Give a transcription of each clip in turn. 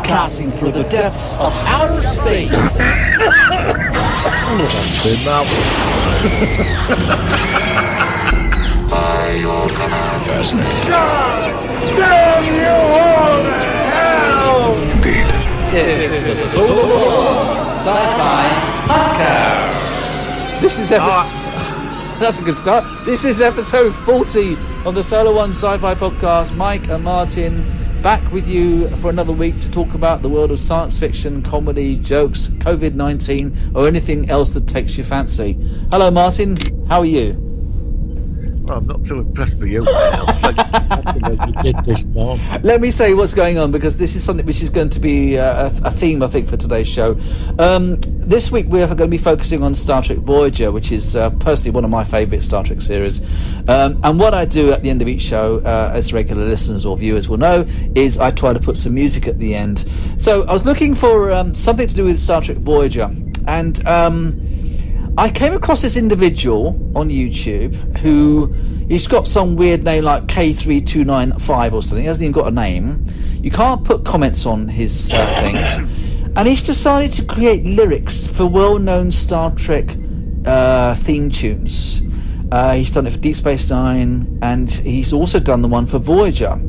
Broadcasting through the depths of outer space. God damn you all to hell! Indeed. This is the Sci-Fi Podcast. This is episode... That's a good start. This is episode 40 of the Solar One Sci-Fi Podcast. Mike and Martin back with you for another week to talk about the world of science fiction, comedy, jokes, COVID-19, or anything else that takes your fancy. Hello, Martin. How are you? Well, I'm not too impressed with you, Mel. So you did this now. Let me say what's going on, because this is something which is going to be a theme, I think, for today's show. This week we're going to be focusing on Star Trek Voyager, which is personally one of my favourite Star Trek series. And what I do at the end of each show, as regular listeners or viewers will know, is I try to put some music at the end. So I was looking for something to do with Star Trek Voyager, and I came across this individual on YouTube who, he's got some weird name like K3295 or something. He hasn't even got a name. You can't put comments on his things. And he's decided to create lyrics for well-known Star Trek theme tunes. He's done it for Deep Space Nine, and he's also done the one for Voyager.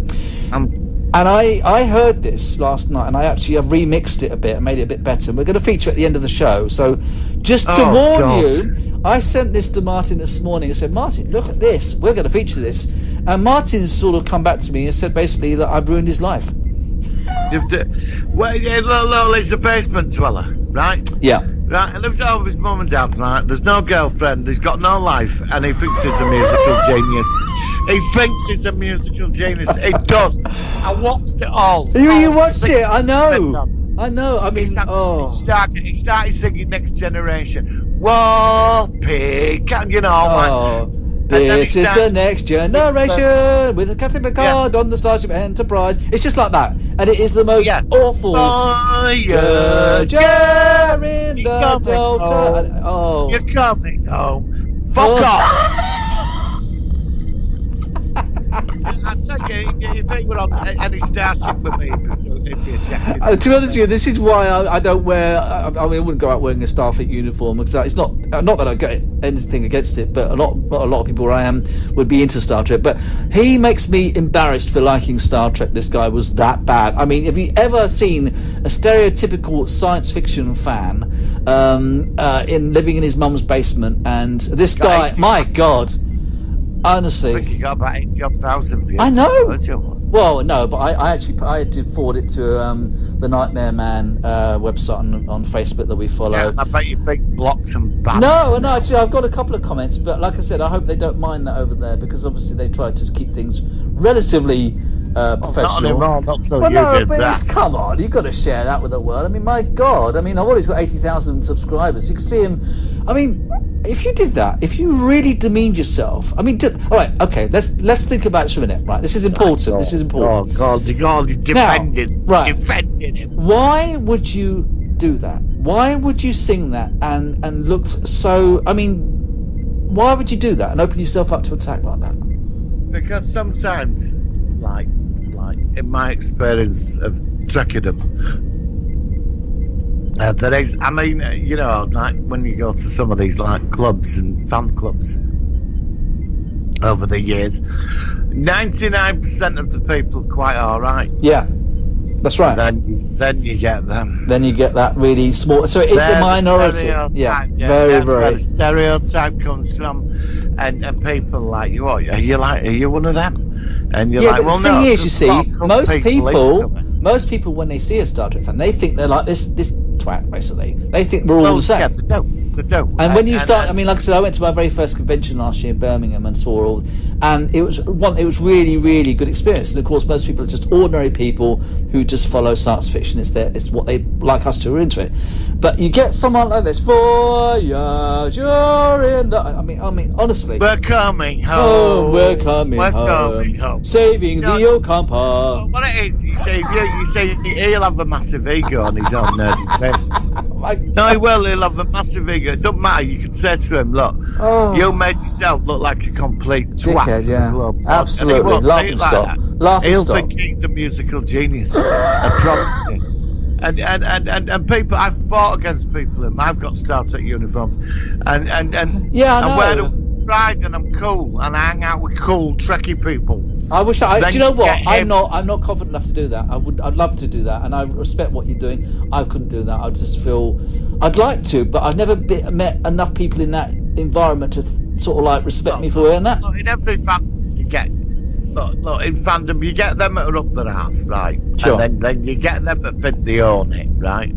And I heard this last night, and I've remixed it a bit and made it a bit better. And we're going to feature at the end of the show. So just to warn you, I sent this to Martin this morning and said, Martin, look at this. We're going to feature this. And Martin's sort of come back to me and said basically that I've ruined his life. Well, he's a basement dweller, right? Yeah. Right, he lives over his mum and dad's, right? There's no girlfriend, he's got no life, and he thinks he's a musical genius. He thinks he's a musical genius. He does. I watched it all. You watched it? I know. I know. I mean, he started singing Next Generation. Whoa, pig, you know, this is the next generation with Captain Picard on the Starship Enterprise. It's just like that, and it is the most awful. Voyager in the Delta. Oh, you're coming home. Fuck off. I'd say if he were on any starship with me, it'd be ejected. To be honest with you, this is why I don't wear. I mean, I wouldn't go out wearing a Starfleet uniform, because it's not that I get anything against it, but a lot of people where I am would be into Star Trek. But he makes me embarrassed for liking Star Trek. This guy was that bad. I mean, have you ever seen a stereotypical science fiction fan in living in his mum's basement? And this guy, my God. Honestly, I think you got about 80,000 views. I know. Well, no, but I did forward it to the Nightmare Man website on Facebook that we follow. Yeah, I bet you've been blocked and banned. No, actually, I've got a couple of comments, but like I said, I hope they don't mind that over there, because obviously they try to keep things relatively professional. Not so you did that. Come on, you've got to share that with the world. I mean, my God, I mean, I've always got 80,000 subscribers. You can see him. I mean, if you did that, if you really demeaned yourself, I mean, all right, okay, let's think about this for a minute, right? This is important. This is important. Oh God, you defended him. Why would you do that? Why would you sing that and look so? I mean, why would you do that and open yourself up to attack like that? Because sometimes, like in my experience of trekking them, there is, I mean, you know, like when you go to some of these like clubs and fan clubs over the years, 99% of the people are quite all right. Yeah, that's right. And then you get them. Then you get that really small. So it's a minority. Yeah, that's where the stereotype comes from, and people like you. What are you one of them? And you're like, well, no. The thing is, you see, most people when they see a Star Trek fan, they think they're like this twat, basically. They think we're all the same. Yeah, they don't. And when you start, I mean, like I said, I went to my very first convention last year in Birmingham and saw all, and it was really, really good experience. And of course, most people are just ordinary people who just follow science fiction. It's what they like us to are into it. But you get someone like this, Voyager in the. I mean, honestly, we're coming home. We're coming home. Saving the old compass. What it is, you say he'll have a massive ego on his own nerdy thing. No, he will. He'll have a massive ego. It doesn't matter. You can say to him, look, you made yourself look like a complete twat. Yeah, absolutely. Laugh and stop. He'll think he's a musical genius, a prodigy. And people, I've fought against people. I've got Star Trek uniforms, and Yeah, I know. I wear them pride, and I'm cool, and I hang out with cool Trekkie people. I wish do Then you know you what? get I'm him. not confident enough to do that. I'd love to do that, and I respect what you're doing. I couldn't do that. I just feel I'd like to, but I've never met enough people in that environment to sort of like respect me for wearing that. Look, in every fandom you get, look, in fandom you get them that are up their ass, right? Sure. And then you get them that think they own it, right?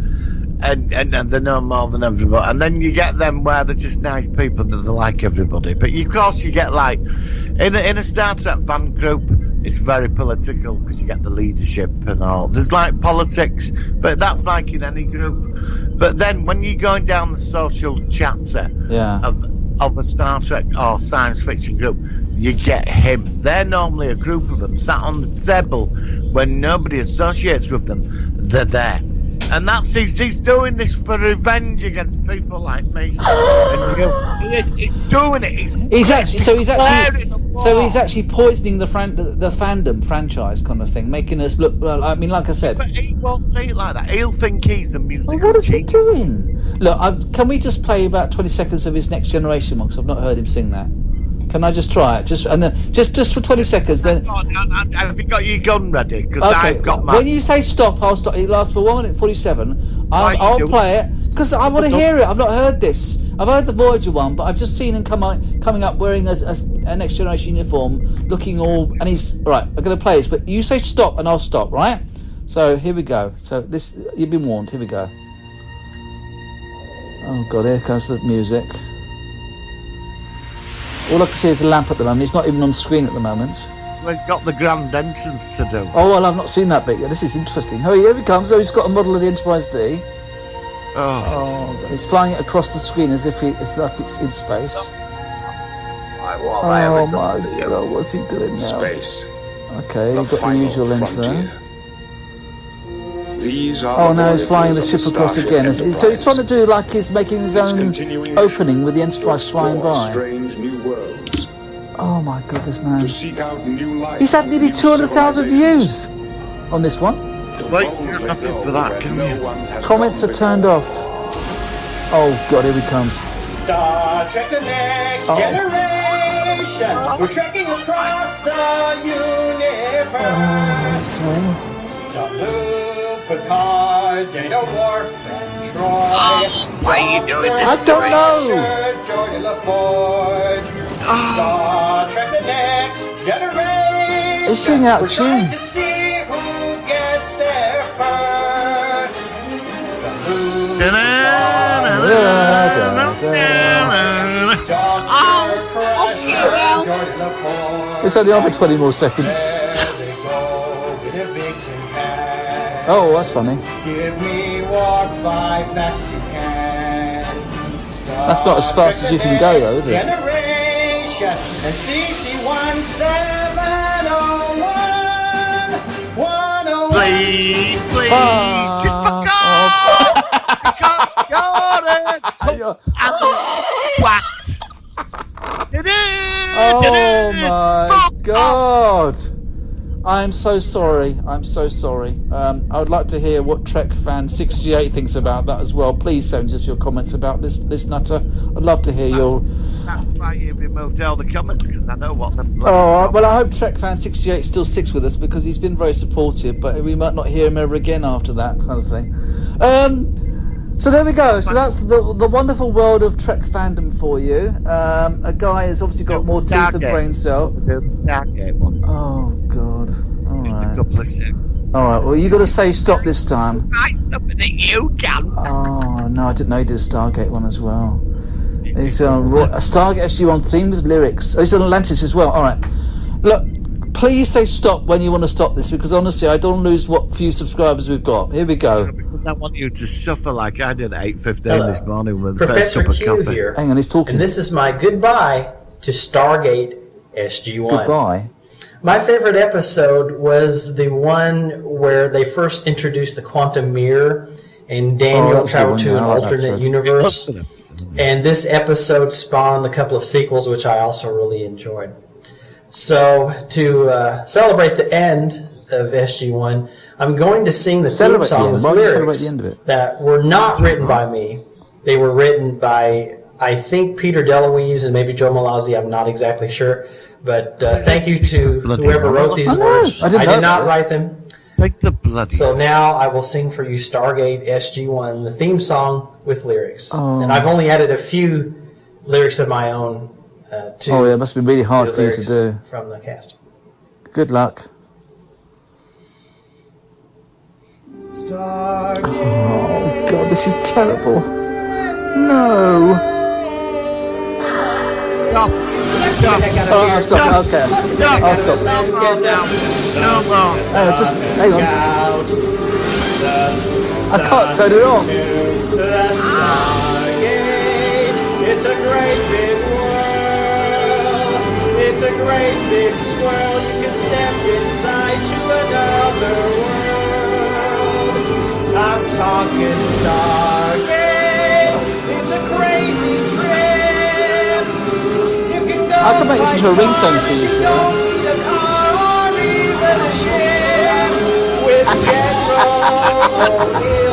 And they know more than everybody. And then you get them where they're just nice people that they like everybody. But of course you get like in a Star Trek fan group, it's very political because you get the leadership and all. There's like politics, but that's like in any group. But then when you're going down the social chapter of a Star Trek or science fiction group, you get him. They're normally a group of them sat on the table when nobody associates with them. They're there. And that's he's doing this for revenge against people like me. And he's doing it. He's actually poisoning the fandom franchise kind of thing, making us look. Well, I mean, like I said, but he won't see it like that. He'll think he's a musical. What is he genius. doing? Look, can we just play about 20 seconds of his Next Generation one? Because I've not heard him sing that. Can I just try it? Just for 20 seconds. Then have you got your gun ready? Because okay. I've got mine. When you say stop, I'll stop. It lasts for 1 minute 47. I'll play it because I want to hear it. I've not heard this. I've heard the Voyager one, but I've just seen him coming up wearing a Next Generation uniform, looking all. And he's right. I'm going to play this, but you say stop, and I'll stop. Right? So here we go. So this you've been warned. Here we go. Oh God! Here comes the music. All I can see is a lamp at the moment. It's not even on screen at the moment. Well, he's got the grand entrance to do. Oh, well, I've not seen that bit yet. This is interesting. Oh, here he comes. Oh, he's got a model of the Enterprise D. Oh, he's flying it across the screen as if it's like it's in space. Oh my God, what's he doing now? Space. Okay, you've got the usual intro. These are Oh, now he's flying the ship across again. So he's trying to do like he's making his own opening with the Enterprise flying by. Strange new worlds. Oh my goodness, man. To seek out new life. He's had nearly 200,000 views on this one. Well, you can't knock him for that, can you? Comments are turned off. Oh God, here he comes. Star Trek The Next Generation. We're trekking across the universe. Jean-Luc, Picard, Data Worf, and Troy. Why are you doing this? I don't know. Jordan LaForge. Star Trek The Next Generation. He's singing out We're of trying tune. to see who gets there first. It's only on for 20 more seconds. Oh, that's funny. Give me warp 5 fast as you can. That's not as fast as you can go, though, is it? Generation and CC 1701. 101. Please, just fuck off! Because Oh my God! I'm so sorry. I would like to hear what Trek fan 68 thinks about that as well. Please send us your comments about this nutter. I'd love to hear your. That's why you removed all the comments, because I know what the. Oh well, I hope Trek fan 68 still sticks with us because he's been very supportive. But we might not hear him ever again after that kind of thing. So there we go. So that's the wonderful world of Trek fandom for you. A guy has obviously got more teeth than brain cell. The Stargate one. Oh God! All Just right. a couple of seconds. All right. Well, you got to say stop this time. Write something that you can. Oh no, I didn't know he did a Stargate one as well. He's a Stargate SG-1 theme with lyrics. Oh, he's on Atlantis as well. All right. Look, please say stop when you want to stop this, because honestly, I don't lose what few subscribers we've got. Here we go. Because I want you to suffer like I did at 8:15 this morning with the Professor first cup Q of coffee. here. Hang on, he's talking. And this is my goodbye to Stargate SG-1. Goodbye. My favorite episode was the one where they first introduced the quantum mirror and Daniel traveled to an alternate universe. And this episode spawned a couple of sequels, which I also really enjoyed. So to celebrate the end of SG-1, I'm going to sing the theme song with lyrics that were not written by me. They were written by, I think, Peter DeLuise and maybe Joe Malazzi. I'm not exactly sure. But thank you to whoever wrote these words. I did not write them. Like the bloody. So now I will sing for you Stargate SG-1, the theme song with lyrics. Oh. And I've only added a few lyrics of my own to. It must be really hard for you to do. From the cast. Good luck. Stargate. Oh God, this is terrible. No. Stop. Stop. I'll stop. Okay. I'll stop. No more. Just hang on. I can't turn it off. It's a great big world. It's a great big swirl. You can step inside to another world. I'm talking Stargate. It's a crazy trip. I can make this into a ringtone for you. Don't need a car or even a ship with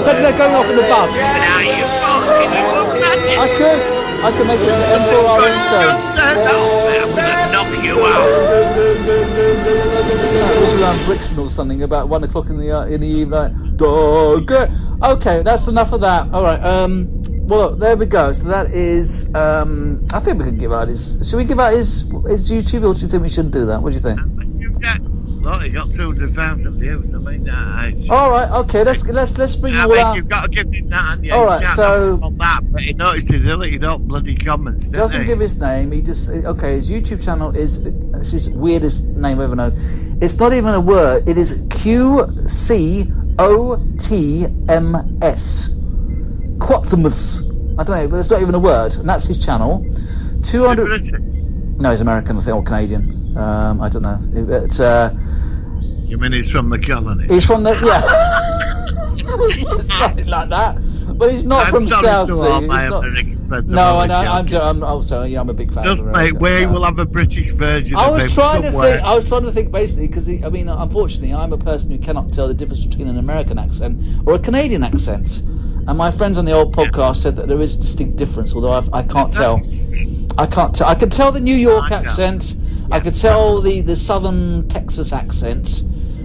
Imagine that going off in the bus. Now you fucking I could make it an M4R ringtone. I'm gonna knock you out. It was around Brixton or something about 1 o'clock in the evening. Like, dog. Okay, that's enough of that. All right. Well, there we go. So that is. I think we can give out his. Should we give out his YouTube, or do you think we shouldn't do that? What do you think? Look, he got 200,000 views. I mean, all right. Okay. Let's bring all out. You've got to give him that. All right. So on that, but he noticed he deleted all bloody comments. Doesn't give his name. He just His YouTube channel is his weirdest name I've ever known. It's not even a word. It is QCOTMS. Quatzimus. I don't know, but it's not even a word, and that's his channel. 200. British? No, he's American, I think, or Canadian. I don't know. But, you mean he's from the colonies? He's from the something like that. But he's not from South Sea. No, I know. I'm also. Yeah, I'm a big fan. Just mate, we will have a British version of him somewhere. I was trying to think basically because I mean, unfortunately, I'm a person who cannot tell the difference between an American accent or a Canadian accent. And my friends on the old podcast said that there is a distinct difference, although I can't tell. I can't tell. I can tell the New York accent. I could tell the Southern Texas accent.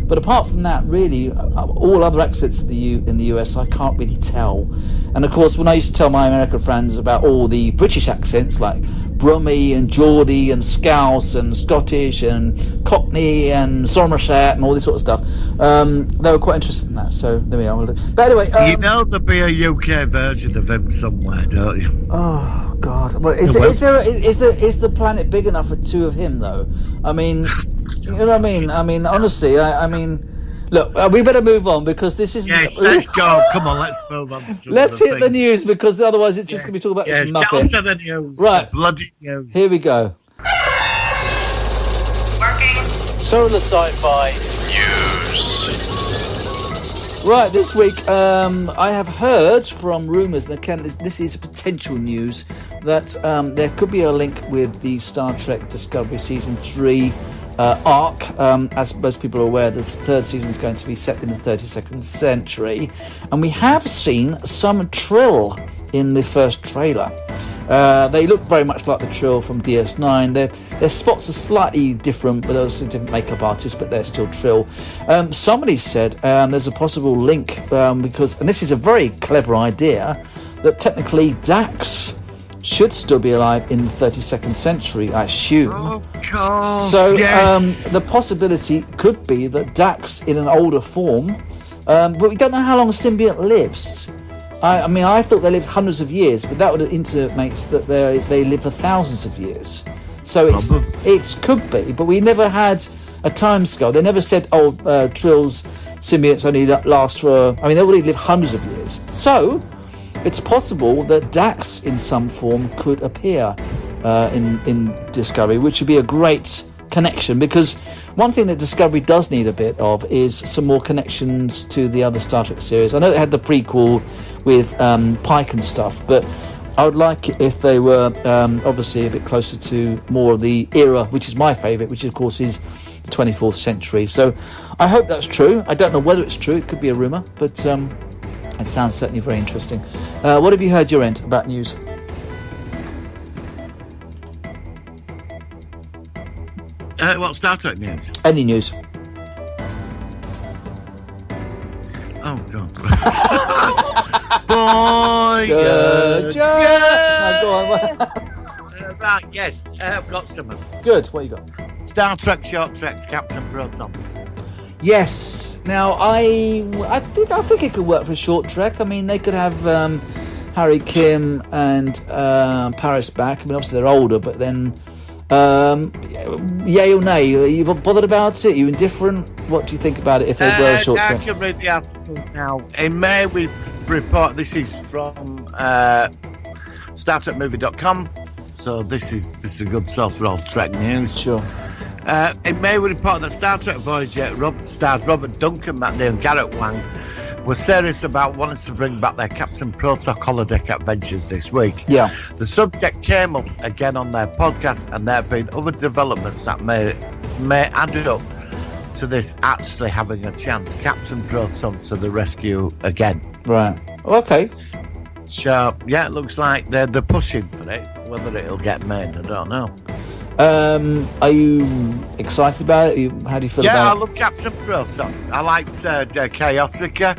But apart from that, really, all other accents in the US, I can't really tell. And of course, when I used to tell my American friends about all the British accents, like Brummie and Geordie and Scouse and Scottish and Cockney and Somerset and all this sort of stuff, they were quite interested in that. So there we are. But anyway, you know there'll be a UK version of him somewhere, don't you? Oh God! Well, is the planet big enough for two of him though? I mean. You know what I mean? I mean, honestly, I mean, look, we better move on because this is. Yes, let's go. Come on, let's move on. Let's hit the news because otherwise it's just going to be talking about this Muppet. Get on to the news. Right. The bloody news. Here we go. Working. So the Sci-Fi news. Right, this week I have heard from rumours, and again, this is potential news, that there could be a link with the Star Trek Discovery Season 3 arc. As most people are aware, the third season is going to be set in the 32nd century, and we have seen some Trill in the first trailer. They look very much like the Trill from DS9. Their spots are slightly different, but also different makeup artists, but they're still Trill. Somebody said there's a possible link because, and this is a very clever idea, that technically Dax should still be alive in the 32nd century, I assume. Of course. So yes. The possibility could be that Dax in an older form, but we don't know how long a symbiont lives. I mean, I thought they lived hundreds of years, but that would intimate that they live for thousands of years. So it could be, but we never had a time scale. They never said, Trill's symbionts only last for. I mean, they already live hundreds of years. So it's possible that Dax in some form could appear in Discovery, which would be a great connection, because one thing that Discovery does need a bit of is some more connections to the other Star Trek series. I know they had the prequel with Pike and stuff, but I would like it if they were obviously a bit closer to more of the era, which is my favourite, which of course is the 24th century. So I hope that's true. I don't know whether it's true. It could be a rumour, but it sounds certainly very interesting. What have you heard your end about news? What Star Trek news? Any news? Oh God! Voyager. Go on. Right, yes, I've got some. Good. What you got? Star Trek short treks, Captain Proton. Yes. Now I think it could work for a short trek. I mean, they could have Harry Kim and Paris back. I mean, obviously they're older, but then yay or nay? Are you bothered about it? Are you indifferent? What do you think about it if they were a short I trek? can read the article now. In May, we report. This is from StarTrekMovie.com. So this is a good source for all Trek news. Sure. In May, we report that Star Trek Voyager stars Robert Duncan, Matt Day, and Garrett Wang were serious about wanting to bring back their Captain Proton holodeck adventures this week. Yeah. The subject came up again on their podcast, and there have been other developments that may add up to this actually having a chance. Captain Proton to the rescue again. Right. Okay. So yeah, it looks like they're pushing for it. Whether it'll get made, I don't know. Are you excited about it? How do you feel Yeah, about I it? love Captain Proton. I liked Chaotica.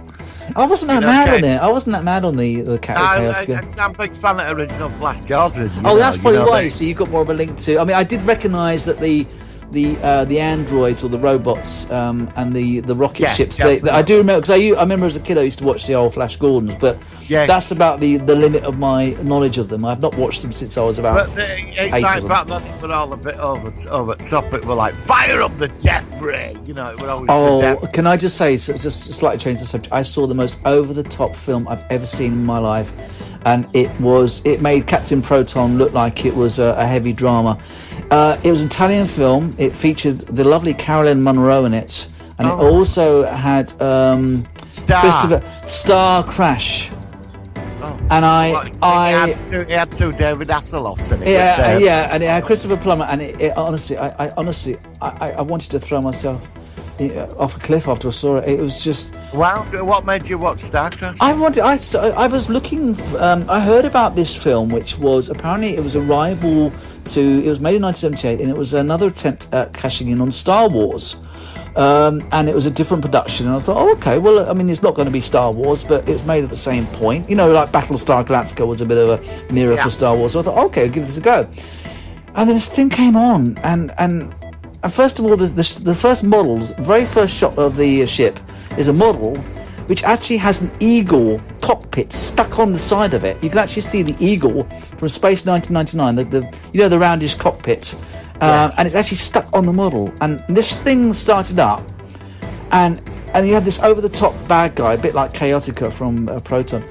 I wasn't that mad on it. I wasn't that mad on the Chaotica. I'm a big fan of original Flash Gordon. That's probably why. So you've got more of a link to. I mean, I did recognise that the androids or the robots and the rocket ships. I do remember because I remember as a kid I used to watch the old Flash Gordons, but that's about the limit of my knowledge of them. I've not watched them since I was about. But it's like back then it were all a bit over top. It were like fire up the death ray. You know, it would always. Can I just say, so just slightly change the subject? I saw the most over the top film I've ever seen in my life, and it made Captain Proton look like it was a heavy drama. It was an Italian film. It featured the lovely Carolyn Munro in it, and it also had Star Crash. Oh. And it had two David Hasselhoffs in it. And it had Christopher Plummer, and it honestly, I wanted to throw myself off a cliff after I saw it. It was just. Wow! What made you watch Star Crash? I was looking. I heard about this film, which was apparently it was a rival to. It was made in 1978, and it was another attempt at cashing in on Star Wars. And it was a different production, and I thought, okay, well, I mean, it's not going to be Star Wars, but it's made at the same point. You know, like Battlestar Galactica was a bit of a mirror for Star Wars. So I thought, okay, I'll give this a go. And then this thing came on, and first of all, the first model, the very first shot of the ship is a model which actually has an eagle cockpit stuck on the side of it. You can actually see the eagle from Space 1999, the roundish cockpit. And it's actually stuck on the model. And this thing started up, and you have this over-the-top bad guy, a bit like Chaotica from Proton.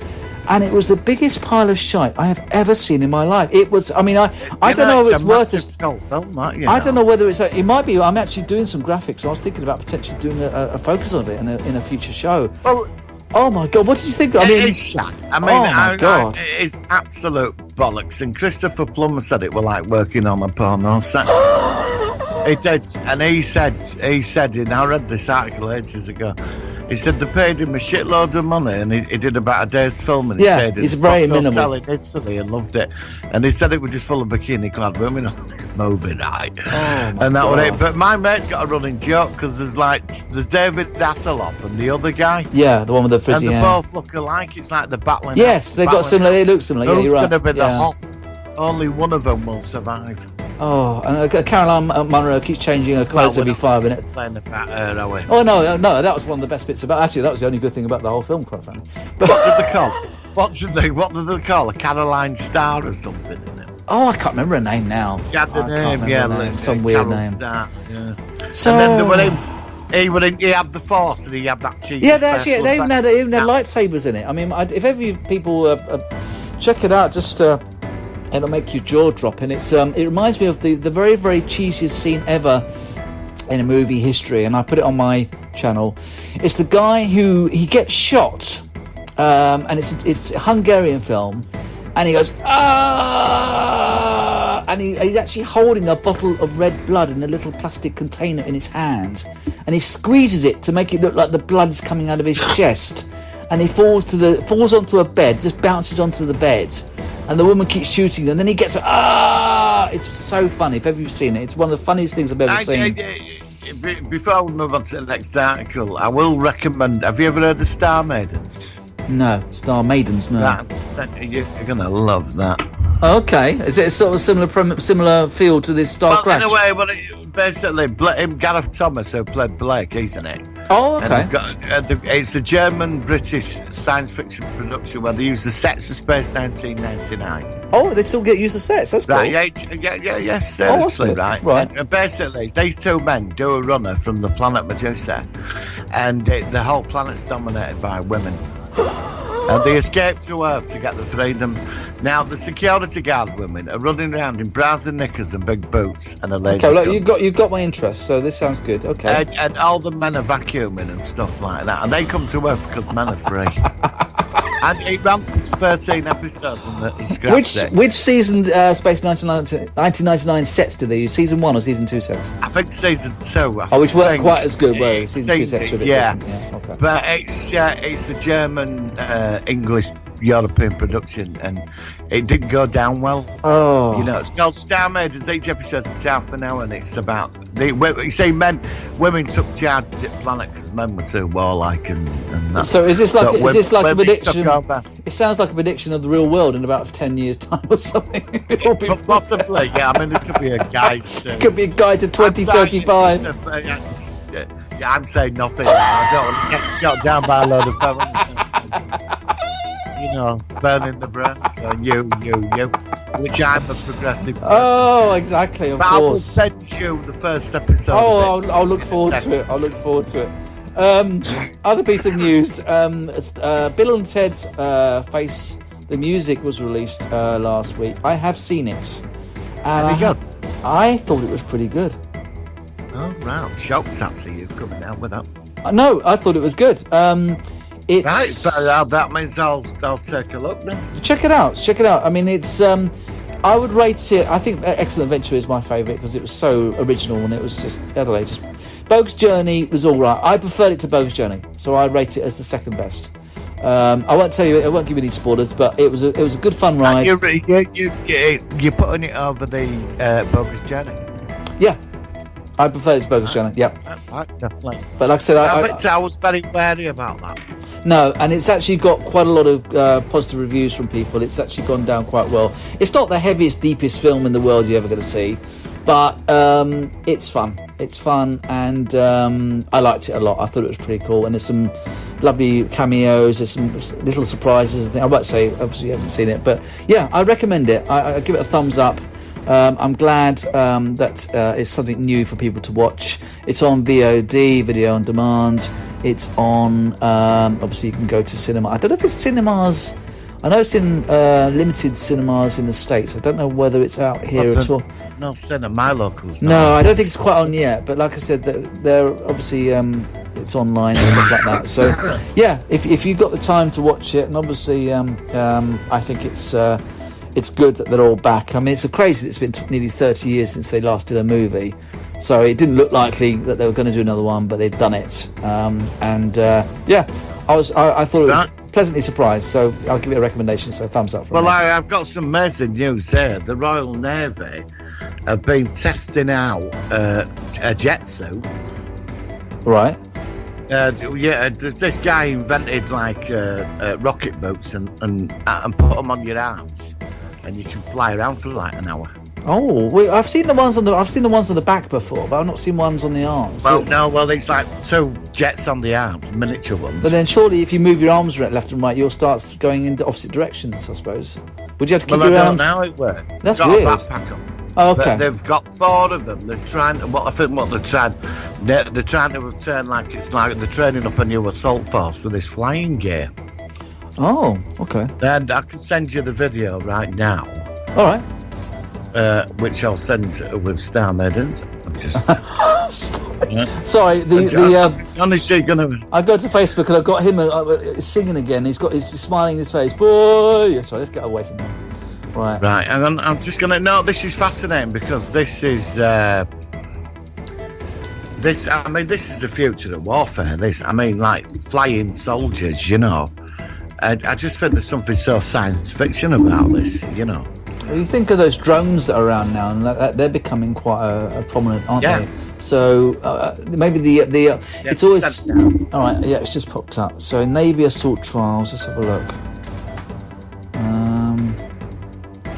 And it was the biggest pile of shite I have ever seen in my life. It was, I mean, I don't know if it's worth it. I don't know whether it might be. I'm actually doing some graphics. I was thinking about potentially doing a focus on it in a future show. Well, oh my God, what did you think? It is shite. I mean, oh my God. It is absolute bollocks. And Christopher Plummer said it were like working on a porno set. He did, and he said, and I read this article ages ago. He said they paid him a shitload of money, and he did about a day's filming. He stayed in it's very hotel minimal. in Italy and loved it. And he said it was just full of bikini-clad women on this movie night. And that was it. But my mate's got a running joke because there's David Hasselhoff and the other guy. Yeah, the one with the frizzy hair. And they both look alike. It's like they're battling. Yes, they got similar. They look similar. Who's you're right. going to be the Hoff? Only one of them will survive. Oh, and Caroline Munro keeps changing her clothes every 5 minutes. Playing about her, are we? Oh no, that was one of the best bits about. Actually, that was the only good thing about the whole film, quite frankly. But what did they call? What did they call? A Caroline Star or something in it? Oh, I can't remember her name now. She had the name, some weird Carol name. Star, yeah. So, and then he had the Force, and he had that cheesy. Yeah, they even had lightsabers in it. I mean, if ever you people check it out, just. It'll make your jaw drop, and it reminds me of the very, very cheesiest scene ever in a movie history, and I put it on my channel. It's the guy who he gets shot, and it's a Hungarian film, and he goes and he's actually holding a bottle of red blood in a little plastic container in his hand, and he squeezes it to make it look like the blood is coming out of his chest, and he falls onto a bed, just bounces onto the bed, and the woman keeps shooting him, and then he gets it's so funny. If ever you've seen it, it's one of the funniest things I've ever seen. Before we move on to the next article, I will recommend. Have you ever heard of Star Maidens? No, Star Maidens. No. You're gonna love that. Okay, is it a sort of similar feel to this Star Crash? In a way, basically, Gareth Thomas, who played Blake, isn't it? Oh, okay. It's a German-British science fiction production where they use the sets of Space 1999. Oh, they still use the sets. That's cool. Right, yes, seriously, right. And basically, these two men do a runner from the planet Medusa, and the whole planet's dominated by women. And they escape to Earth to get the freedom. Now, the security guard women are running around in bras and knickers and big boots and a laser gun. Look, you've got my interest, so this sounds good. Okay. And all the men are vacuuming and stuff like that. And they come to Earth because men are free. And it ran for 13 episodes and he scrapped it. Which season Space 1999 sets do they use? Season 1 or season 2 sets? I think season 2. Which weren't quite as good, were season 2 sets? Yeah. Okay. But it's a German, English, European production, and it didn't go down well. Oh, it's called Star Maidens. Each episode's half an hour, and it's about you say women took charge of the planet because men were too warlike and that. So is this like a prediction? It sounds like a prediction of the real world in about 10 years' time or something. Possibly, yeah. I mean, this could be a guide. Could be a guide to 2035. I'm saying nothing. I don't want to get shot down by a load of feminists. Burning the brains, going you, which I'm a progressive person. Oh, exactly, of course. I will send you the first episode. I'll look forward to it. Other piece of news, Bill and Ted's Face the Music was released last week. I have seen it. And I thought it was pretty good. Oh, right. I'm shocked, actually, you're coming out with that. No, I thought it was good. It's right, but that means I'll take a look then. Check it out. I mean, it's I would rate it. I think Excellent Adventure is my favourite because it was so original and it was just Bogus Journey was all right. I preferred it to Bogus Journey, so I rate it as the second best. I won't tell you. I won't give you any spoilers, but it was a good fun ride. You're putting it over the Bogus Journey. Yeah. I prefer it to Bogus Journey, yeah. Definitely. But like I said, I was very wary about that. No, and it's actually got quite a lot of positive reviews from people. It's actually gone down quite well. It's not the heaviest, deepest film in the world you're ever going to see, but it's fun. It's fun, and I liked it a lot. I thought it was pretty cool, and there's some lovely cameos. There's some little surprises. I won't say, obviously you haven't seen it, but yeah, I recommend it. I give it a thumbs up. I'm glad that it's something new for people to watch. It's on VOD, video on demand. It's on, obviously you can go to cinema. I don't know if it's cinemas. I know it's in limited cinemas in the States. I don't know whether it's out here at all. No, cinema, my locals. No, I don't think it's quite on yet. But like I said, they're obviously it's online and stuff like that. So yeah, if you've got the time to watch it, and obviously I think it's good that they're all back. I mean, it's crazy that it's been nearly 30 years since they last did a movie. So it didn't look likely that they were going to do another one, but they've done it. I thought it was pleasantly surprised. So I'll give it a recommendation. So thumbs up. Well, I've got some amazing news here. The Royal Navy have been testing out a jet suit. Right. There's this guy invented rocket boots and put them on your arms, and you can fly around for like an hour. Oh, I've seen the ones on the back before, but I've not seen ones on the arms. Well, it's like two jets on the arms, miniature ones. But then surely if you move your arms left and right, you'll start going in opposite directions, I suppose. Would you have to keep your arms? I don't know how it works. That's weird. Got a backpack on. Oh, okay. But they've got 4 of them. They're trying. They're trying to turn like it's like they're training up a new assault force with this flying gear. Oh, okay. And I can send you the video right now. All right. Which I'll send with Star Maidens. Sorry, honestly, I go to Facebook and I've got him singing again. He's smiling in his face. Boy, sorry, let's get away from him. Right. Right, and I'm just gonna. No, this is fascinating because this is. This is the future of warfare. Like flying soldiers, you know. I just think there's something so science fiction about this, you know. Well, you think of those drones that are around now, and they're becoming quite a prominent, aren't they? So maybe the it's always all right. Yeah, it's just popped up. So Navy assault trials. Let's have a look.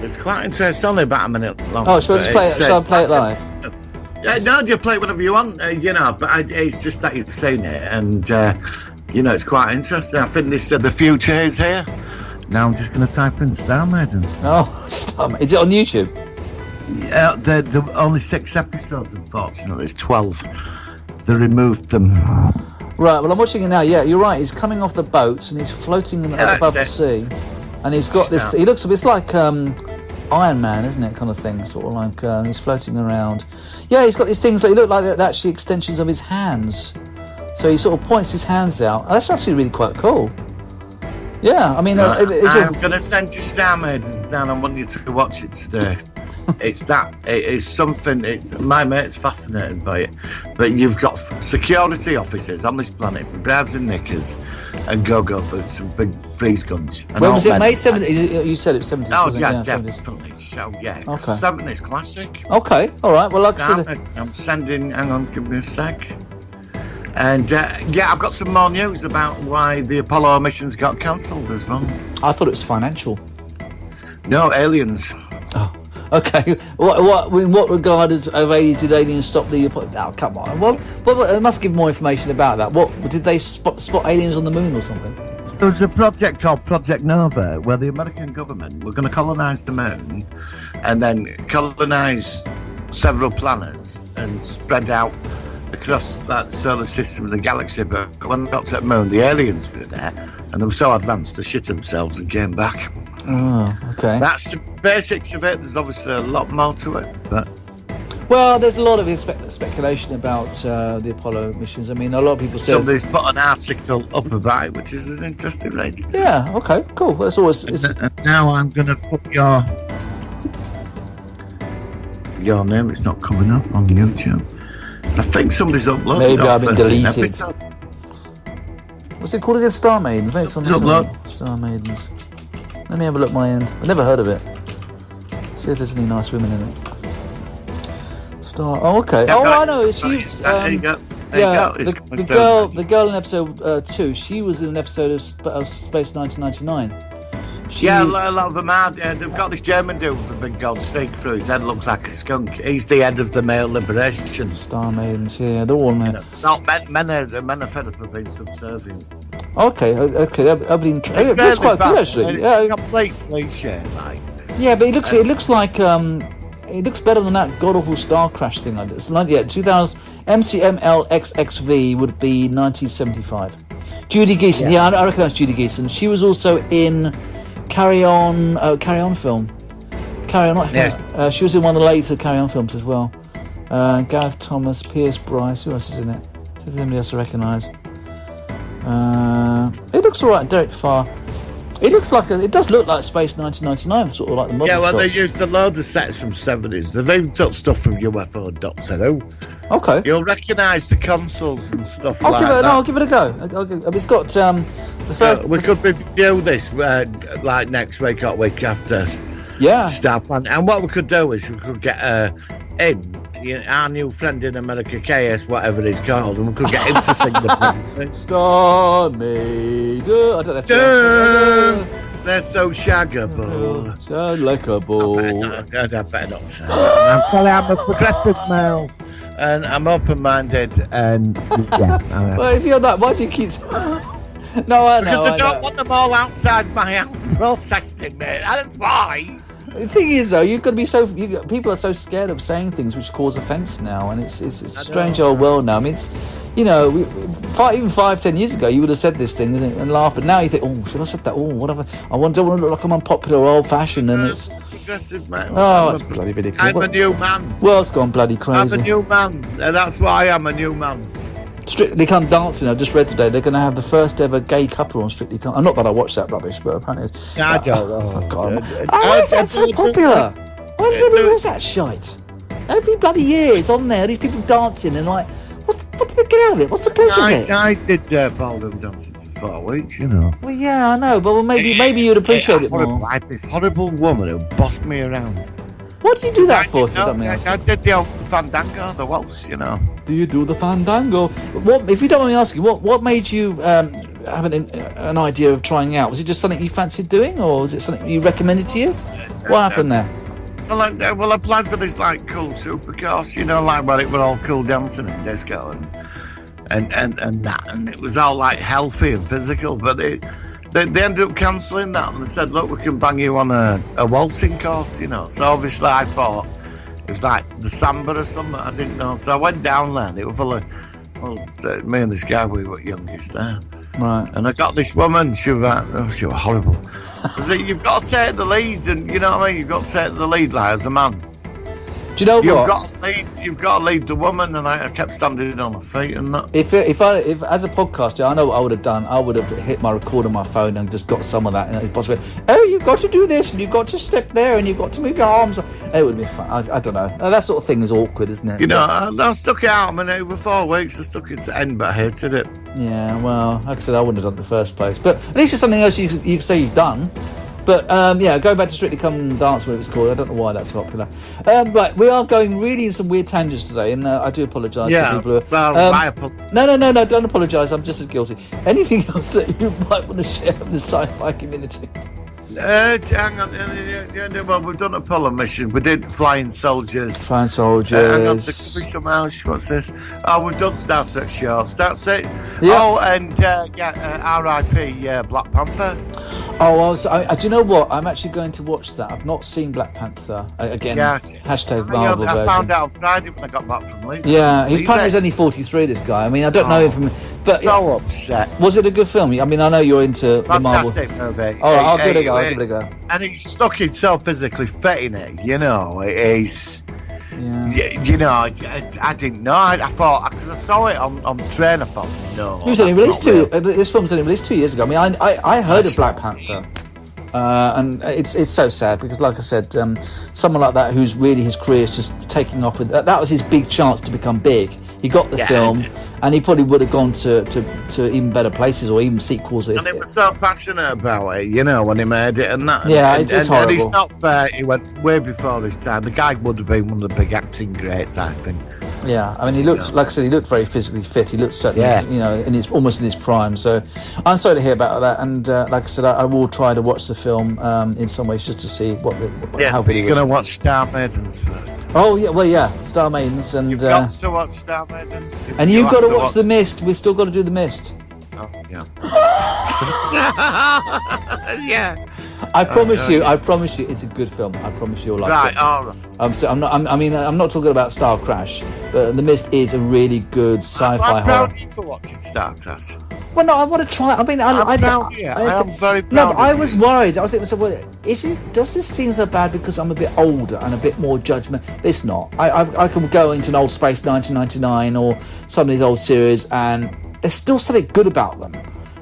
It's quite interesting. It's only about a minute long. Oh, so I'll play it live. Yeah, no, you play whatever you want, you know. But it's just that you've seen it, and you know, it's quite interesting. I think the future is here. Now I'm just going to type in Star Maidens. Oh, Star. Is it on YouTube? Yeah, they're only 6 episodes, unfortunately. It's 12. They removed them. Right. Well, I'm watching it now. Yeah, you're right. He's coming off the boat and he's floating above the sea, and he's got this. He looks a bit like Iron Man, isn't it? Kind of thing. Sort of like he's floating around. Yeah, he's got these things that look like they're actually extensions of his hands. So he sort of points his hands out. That's actually really quite cool. Yeah, I mean, I'm going to send you Star Maidens down. I want you to watch it today. It's something. My mate's fascinated by it. But you've got security officers on this planet with bras and knickers and go-go boots and big freeze guns. And when was it made? 70s? You said it was 70s. Oh, yeah, definitely. 70s. So, yeah, okay. 70s classic. Okay, all right. Well, like I said, I'm sending. Hang on, give me a sec. And I've got some more news about why the Apollo missions got cancelled as well. I thought it was financial. No, aliens. Oh, okay. In what regard did aliens stop the? Oh, come on. Well, I must give more information about that. What did they spot aliens on the moon or something? There was a project called Project Nova where the American government were going to colonise the moon, and then colonise several planets and spread out across that solar system and the galaxy. But when they got to the moon, the aliens were there, and they were so advanced they shit themselves and came back. Oh, okay. That's the basics of it. There's obviously a lot more to it, but well, there's a lot of speculation about the Apollo missions. I mean, a lot of people say somebody's put an article up about it, which is an interesting read. Yeah. Okay. Cool. Well, it's always. And now I'm going to put your name. It's not coming up on YouTube. I think somebody's uploaded. Maybe I've been deleted. Episode. What's it called again? Star Maidens. Maybe it's on upload. Star Maidens. Let me have a look at my end. I've never heard of it. See if there's any nice women in it. Star. Oh, okay. Yeah, I know. She's. There you go. The girl in episode 2. She was in an episode of Space 1999. Yeah, a lot of them are. They've got this German dude with a big gold streak through his head, looks like a skunk. He's the head of the male liberation. Star Maidens, yeah, they're all men. It's not men are fed up of being subservient. Okay, that's quite good actually. Yeah, it's a complete cliche, like. Yeah, but it looks like it looks better than that god awful Star Crash thing I did. It's like 2000 MCMLXXV would be 1975. Judy Geeson, yeah, I recognise Judy Geeson. She was also in Carry On film. Carry On, yes. She was in one of the later Carry On films as well. Gareth Thomas, Pierce Bryce, who else is in it? There's anybody else I recognise. It looks alright, Derek Farr. It does look like Space 1999, sort of like the model. Yeah, well, shots. they used a load of sets from 70s. They've even took stuff from UFO and Doctor Who. Okay. You'll recognise the consoles and stuff I'll give it a go. It's got the first. We could review this like next week or week after. Yeah. Star Planet. And what we could do is we could get our new friend in America, KS, whatever he's called, and we could get him to sing the bloody thing. Star Maiden. I don't have to. They're so shaggable. Sound like a ball. I better not say that. I'm sorry, I'm a progressive male. And I'm open-minded, and yeah. Well, if you're that, why do you keep... No, I know. Because I don't want them all outside my house protesting, mate. That's why. The thing is, though, people are so scared of saying things which cause offence now, and it's a strange old world now. I mean, it's, even 5-10 years ago, you would have said this thing and laughed, but now you think, oh, should I have said that? Oh, whatever. I don't want to look like I'm unpopular or old-fashioned, and it's... Progressive man. Oh, that's bloody ridiculous. I'm a new man. World's gone bloody crazy. I'm a new man, and that's why I'm a new man. Strictly Come Dancing, I just read today, they're going to have the first ever gay couple on Strictly Come. Not that I watched that rubbish, but apparently... I don't know. Oh, God. Why is that so popular? Why does everyone watch that shite? Every bloody year it's on there, these people dancing and like... What did they get out of it? What's the pleasure of it? I did ballroom dancing for 4 weeks, you know. Well, yeah, I know, but maybe you'd appreciate it more. I had this horrible woman who bossed me around. What do you do that for? I did the old fandango, the waltz, you know. Do you do the fandango? What, if you don't mind me asking, what made you have an idea of trying out? Was it just something you fancied doing, or was it something you recommended to you? What happened there? Well, I applied for this like cool super course, you know, like where it were all cool dancing and disco and that, and it was all like healthy and physical, but they ended up cancelling that, and they said, look, we can bang you on a waltzing course, you know. So obviously I thought it was like the samba or something, I didn't know. So I went down there, and it was full of, me and this guy, we were youngest there. Right. And I got this woman, she was horrible. You've got to take the lead, and you know what I mean? You've got to take the lead like as a man. Do you know You've what? You've got to lead the woman, and I kept standing on my feet and that. If as a podcaster, I know what I would have done. I would have hit my record on my phone and just got some of that. And possibly, you've got to do this, and you've got to step there, and you've got to move your arms. It would be fun. I don't know. That sort of thing is awkward, isn't it? You know, I stuck it out. I mean, over 4 weeks, I stuck it to end, but I hated it. Yeah, well, like I said, I wouldn't have done it in the first place. But at least it's something else you can say you've done. But go back to Strictly Come Dance, whatever it's called. I don't know why that's popular. Right, we are going really in some weird tangents today, and I do apologise to people who I apologise. No, don't apologise. I'm just as guilty. Anything else that you might want to share with the sci-fi community? Hang on. Well, we've done Apollo mission. We did Flying Soldiers. Flying Soldiers. Hang on, some else. What's this? Oh, we've done Star Trek shorts. That's it. Yeah. Oh, and R.I.P. Black Panther. Oh, do you know what? I'm actually going to watch that. I've not seen Black Panther. Again, hashtag Marvel I version. found out on Friday when I got back from Leeds. Yeah, he's only 43, this guy. I mean, I don't know him from... But so upset. Was it a good film? I mean, I know you're into the Marvel... Fantastic movie. Oh, I'll give it a go. And he's stuck in so physically fit in it, you know. He's... Yeah. You know, I didn't know. I thought, because I saw it on the train, I thought, no. It was only released this film was only released 2 years ago. I mean, I heard of Black Panther. And it's so sad because, like I said, someone like that who's really his career is just taking off with that was his big chance to become big. He got the film, and he probably would have gone to even better places or even sequels. And he was so passionate about it, you know, when he made it and that. Yeah, it's horrible. And it's not fair. He went way before his time. The guy would have been one of the big acting greats, I think. Yeah, I mean, he looked, like I said, he looked very physically fit. He looked certainly, you know, almost in his prime. So I'm sorry to hear about that. And like I said, I will try to watch the film in some ways just to see how but you're going to watch Star Maidens first. Oh, yeah, well, yeah, Star Maidens. And, you've got to watch Star Maidens. And you've got to watch The Mist. We've still got to do The Mist. Oh, yeah. Yeah. I promise you, it's a good film. I promise you'll like it. Right, all right. I'm not talking about Star Crash, but The Mist is a really good sci-fi horror. I'm proud of you for watching Star Crash. Well, no, I want to try. I mean, I'm proud of you. I am very proud. No, but I was worried. I was thinking, does this seem so bad because I'm a bit older and a bit more judgment? It's not. I can go into an old Space 1999 or some of these old series, and there's still something good about them.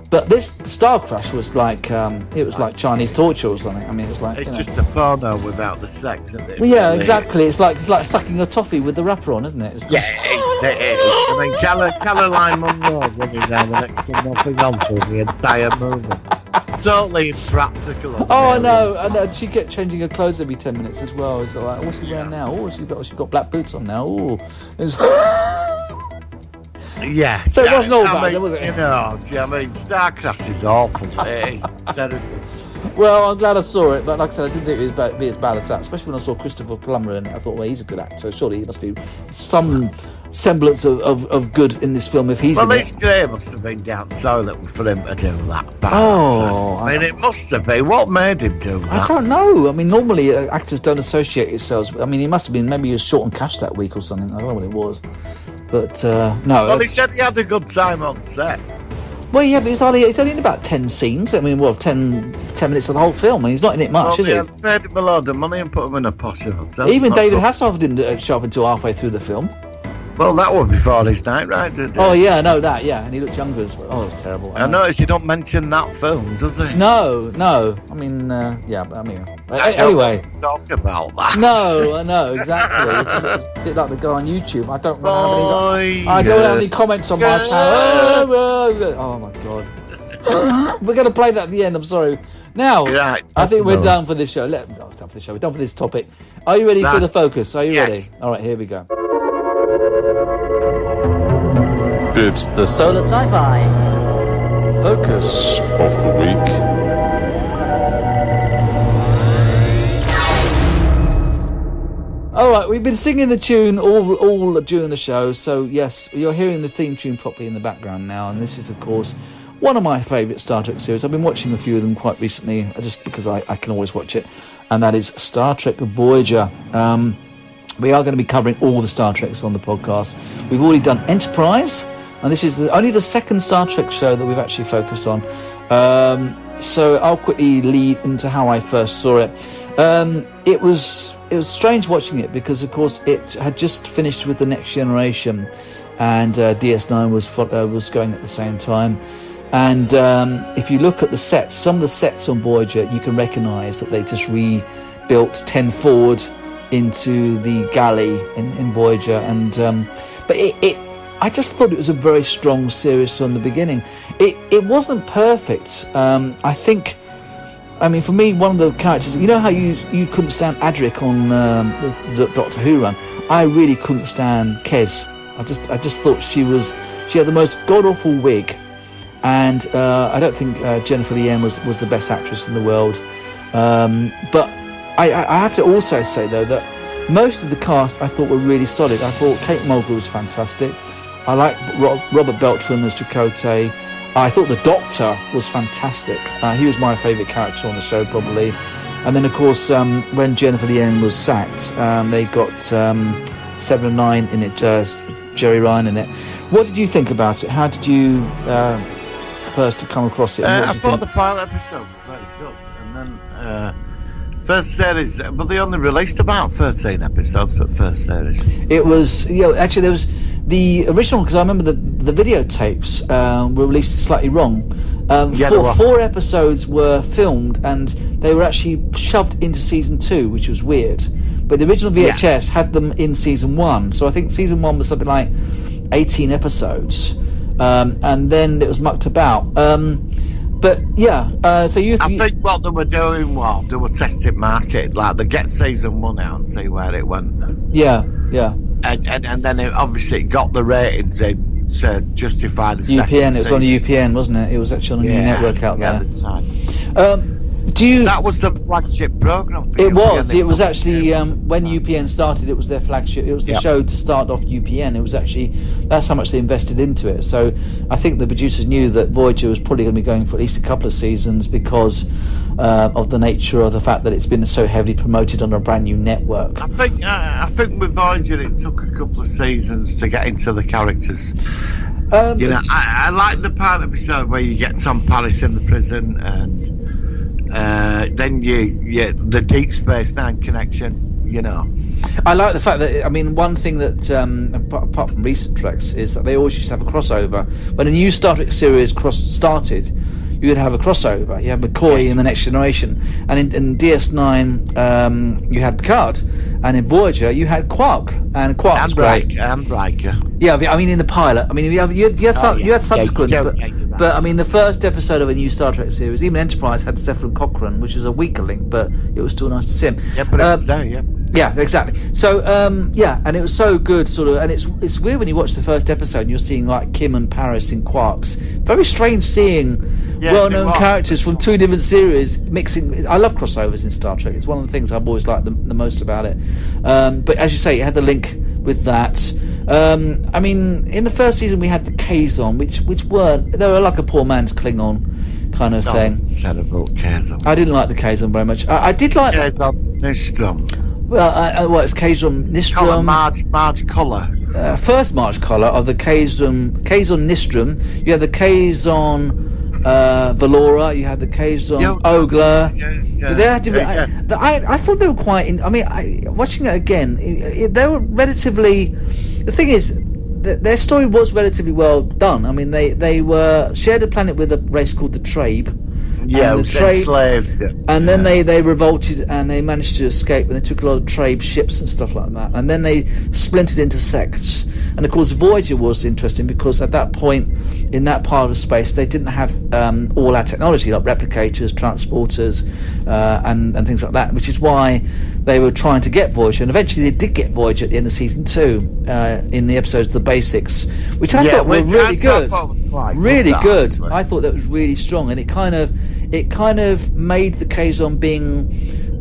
But this Star Crash was like like Chinese torture or something. I mean, it's like it's just a porno without the sex, isn't it? Well, yeah, exactly. It's like sucking a toffee with the wrapper on, isn't it? It is. I mean, Caroline Munro running around the next to nothing on for the entire movie. Totally impractical. Oh, I know. She kept changing her clothes every 10 minutes as well. It's like, what's she wearing now? Oh, she's got black boots on now. Oh, yeah. So it wasn't all bad, was it? You know, I mean, Star Crash is awful. It's terrible. Well, I'm glad I saw it, but like I said, I didn't think it would be as bad as that, especially when I saw Christopher Plummer in it. I thought, well, he's a good actor. Surely he must be some semblance of good in this film if he's in it. Well, Liz Gray must have been down so that for him to do that bad. Oh. I mean, it must have been. What made him do that? I don't know. I mean, normally actors don't associate themselves. I mean, he must have been, maybe he was short on cash that week or something. I don't know what it was. But, no. Well, he said he had a good time on set. Well, yeah, but it's only in about 10 scenes. I mean, 10 minutes of the whole film. And he's not in it much, is he? They paid him a load of money and put him in a posh hotel. Even David Hasselhoff didn't show up until halfway through the film. Well, that was before his night, right? Oh yeah, I know that. Yeah, and he looked younger as well. Oh, it was terrible. I noticed he don't mention that film, does he? No. I mean, yeah, but I mean, I don't anyway. want to talk about that. No, I know exactly. It's a bit like the guy on YouTube. I don't have any comments on my channel. Oh my god. We're going to play that at the end. I'm sorry. Now, right, I think we're done for this show. We're done for this topic. Are you ready for the focus? Are you ready? All right, here we go. It's the Solar Sci-Fi focus of the week. All right, we've been singing the tune all during the show, so yes, you're hearing the theme tune properly in the background now, and this is, of course, one of my favourite Star Trek series. I've been watching a few of them quite recently, just because I can always watch it, and that is Star Trek Voyager. We are going to be covering all the Star Treks on the podcast. We've already done Enterprise, and this is only the second Star Trek show that we've actually focused on. So I'll quickly lead into how I first saw it. It was strange watching it because, of course, it had just finished with The Next Generation, and DS9 was going at the same time. And if you look at the sets, some of the sets on Voyager, you can recognise that they just rebuilt 10 forward into the galley in Voyager. And but I just thought it was a very strong series from the beginning. It wasn't perfect. I think, I mean, for me, one of the characters, you know how you couldn't stand Adric on the Doctor Who run? I really couldn't stand Kez. I just thought she had the most god-awful wig. And I don't think Jennifer Lien was the best actress in the world. But I have to also say, though, that most of the cast I thought were really solid. I thought Kate Mulgrew was fantastic. I liked Robert Beltran as Chakotay. I thought the Doctor was fantastic. He was my favourite character on the show, probably. And then, of course, when Jennifer Lien was sacked, they got 7 of 9 in it, Jerry Ryan in it. What did you think about it? How did you first come across it? I thought the pilot episode was very good. And then first series, but they only released about 13 episodes for the first series. It was, actually there was the original, because I remember the videotapes were released slightly wrong. Four episodes were filmed and they were actually shoved into season 2, which was weird. But the original VHS had them in season 1, so I think season 1 was something like 18 episodes, and then it was mucked about. But yeah, so I think what they were doing was they were testing market, like they get season 1 out and see where it went. Yeah. And then it got the ratings in to justify the second UPN. It was season. on UPN, wasn't it? It was actually on a new network out there. At the time. That was the flagship program for It UPN. was. It was actually when UPN started. It was their flagship. It was the show to start off UPN. It was actually, that's how much they invested into it. So I think the producers knew that Voyager was probably going to be going for at least a couple of seasons because of the nature of the fact that it's been so heavily promoted on a brand new network. I think with Voyager it took a couple of seasons to get into the characters. I like the pilot episode where you get Tom Paris in the prison and then the Deep Space Nine connection. I like the fact that, I mean, one thing that apart from recent Treks is that they always used to have a crossover. When a new Star Trek series started, you would have a crossover. You had McCoy in The Next Generation, and in DS9 you had Picard, and in Voyager you had Quark, and Quark was great. And Riker. Yeah, I mean in the pilot. I mean you had subsequent, but I mean the first episode of a new Star Trek series, even Enterprise, had Cephalon Cochrane, which was a weaker link, but it was still nice to see him. Yeah, but it was there, yeah. Yeah, exactly. So, and it was so good, sort of, and it's weird when you watch the first episode and you're seeing like Kim and Paris in Quarks. Very strange seeing well-known characters from two different series mixing. I love crossovers in Star Trek. It's one of the things I've always liked the most about it. But as you say, it had the link with that. I mean, in the first season we had the Kazon, which weren't, they were like a poor man's Klingon kind of thing. Terrible Kazon. I didn't like the Kazon very much. I did like Kazon Nistrom. Well, it's Kazon Nistrom. Marge Colour. First Marge Colour of the Kazon Nistrom. You had the Kazon Valora. You had the Kazon Ogler. They had different. I thought they were quite. Watching it again, they were relatively. The thing is, their story was relatively well done. I mean, they shared a planet with a race called the Trabe. Yeah, enslaved. And then they revolted and they managed to escape, and they took a lot of Trabe ships and stuff like that. And then they splintered into sects. And of course, Voyager was interesting because at that point, in that part of space, they didn't have all our technology like replicators, transporters, and things like that, which is why they were trying to get Voyager. And eventually they did get Voyager at the end of season 2 in the episodes The Basics, which I thought were really good. Really good. I thought that was really strong, and it kind of made the Kazon being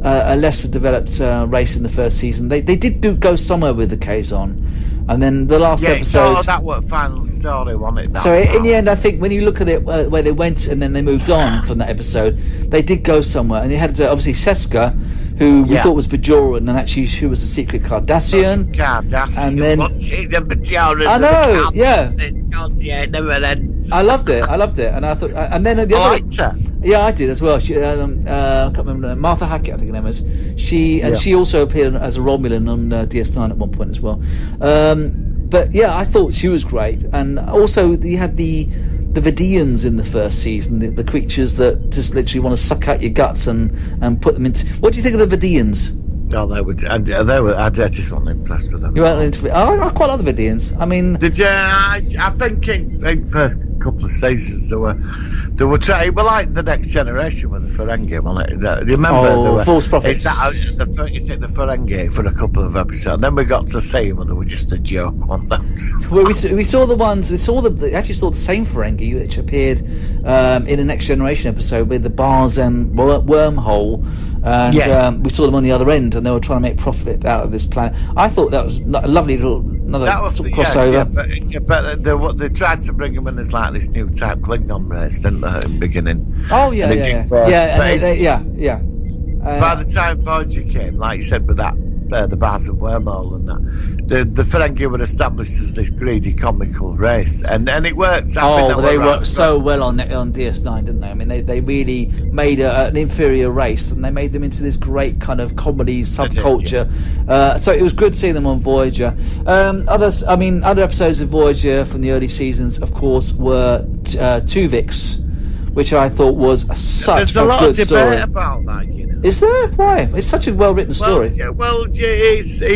a lesser developed race in the first season. They did go somewhere with the Kazon, and then the last episode. That was final story, wasn't it? So in the end, I think when you look at it, where they went and then they moved on from that episode, they did go somewhere, and you had obviously Seska, who we thought was Bajoran, and actually she was a secret Cardassian. And then I know, yeah. It never ends. I loved it, and I thought, and then the other. Liked her. Yeah, I did as well. She, I can't remember, Martha Hackett, I think her name was. She also appeared as a Romulan on DS9 at one point as well. But yeah, I thought she was great, and also you had the Vidians in the first season, the creatures that just literally want to suck out your guts and put them into. What do you think of the Vidians? No, I just wasn't impressed with them. You weren't into it? I quite like the Vidians. I mean, did you? I think in first couple of seasons they were trying. Well, like the Next Generation with the Ferengi, wasn't it? Remember? False Prophets. You take the Ferengi for a couple of episodes. Then we got to see them, and they were just a joke, weren't they? Well, we saw the ones. We actually saw the same Ferengi which appeared in a Next Generation episode with the bars and wormhole, and we saw them on the other end, and they were trying to make profit out of this planet. I thought that was a lovely little crossover. But they tried to bring them in as like this new type Klingon race, didn't they, in the beginning? Oh yeah. By the time Voyager came, like you said, with that the bars and wormhole and that, the Ferengi were established as this greedy, comical race, and it worked. They worked so well on DS9, didn't they? I mean, they really made an inferior race, and they made them into this great kind of comedy subculture. So it was good seeing them on Voyager. Other episodes of Voyager from the early seasons, of course, were Tuvix, which I thought was such a good story. There's a lot of debate about that, you know. Is there? Why? It's such a well-written story. He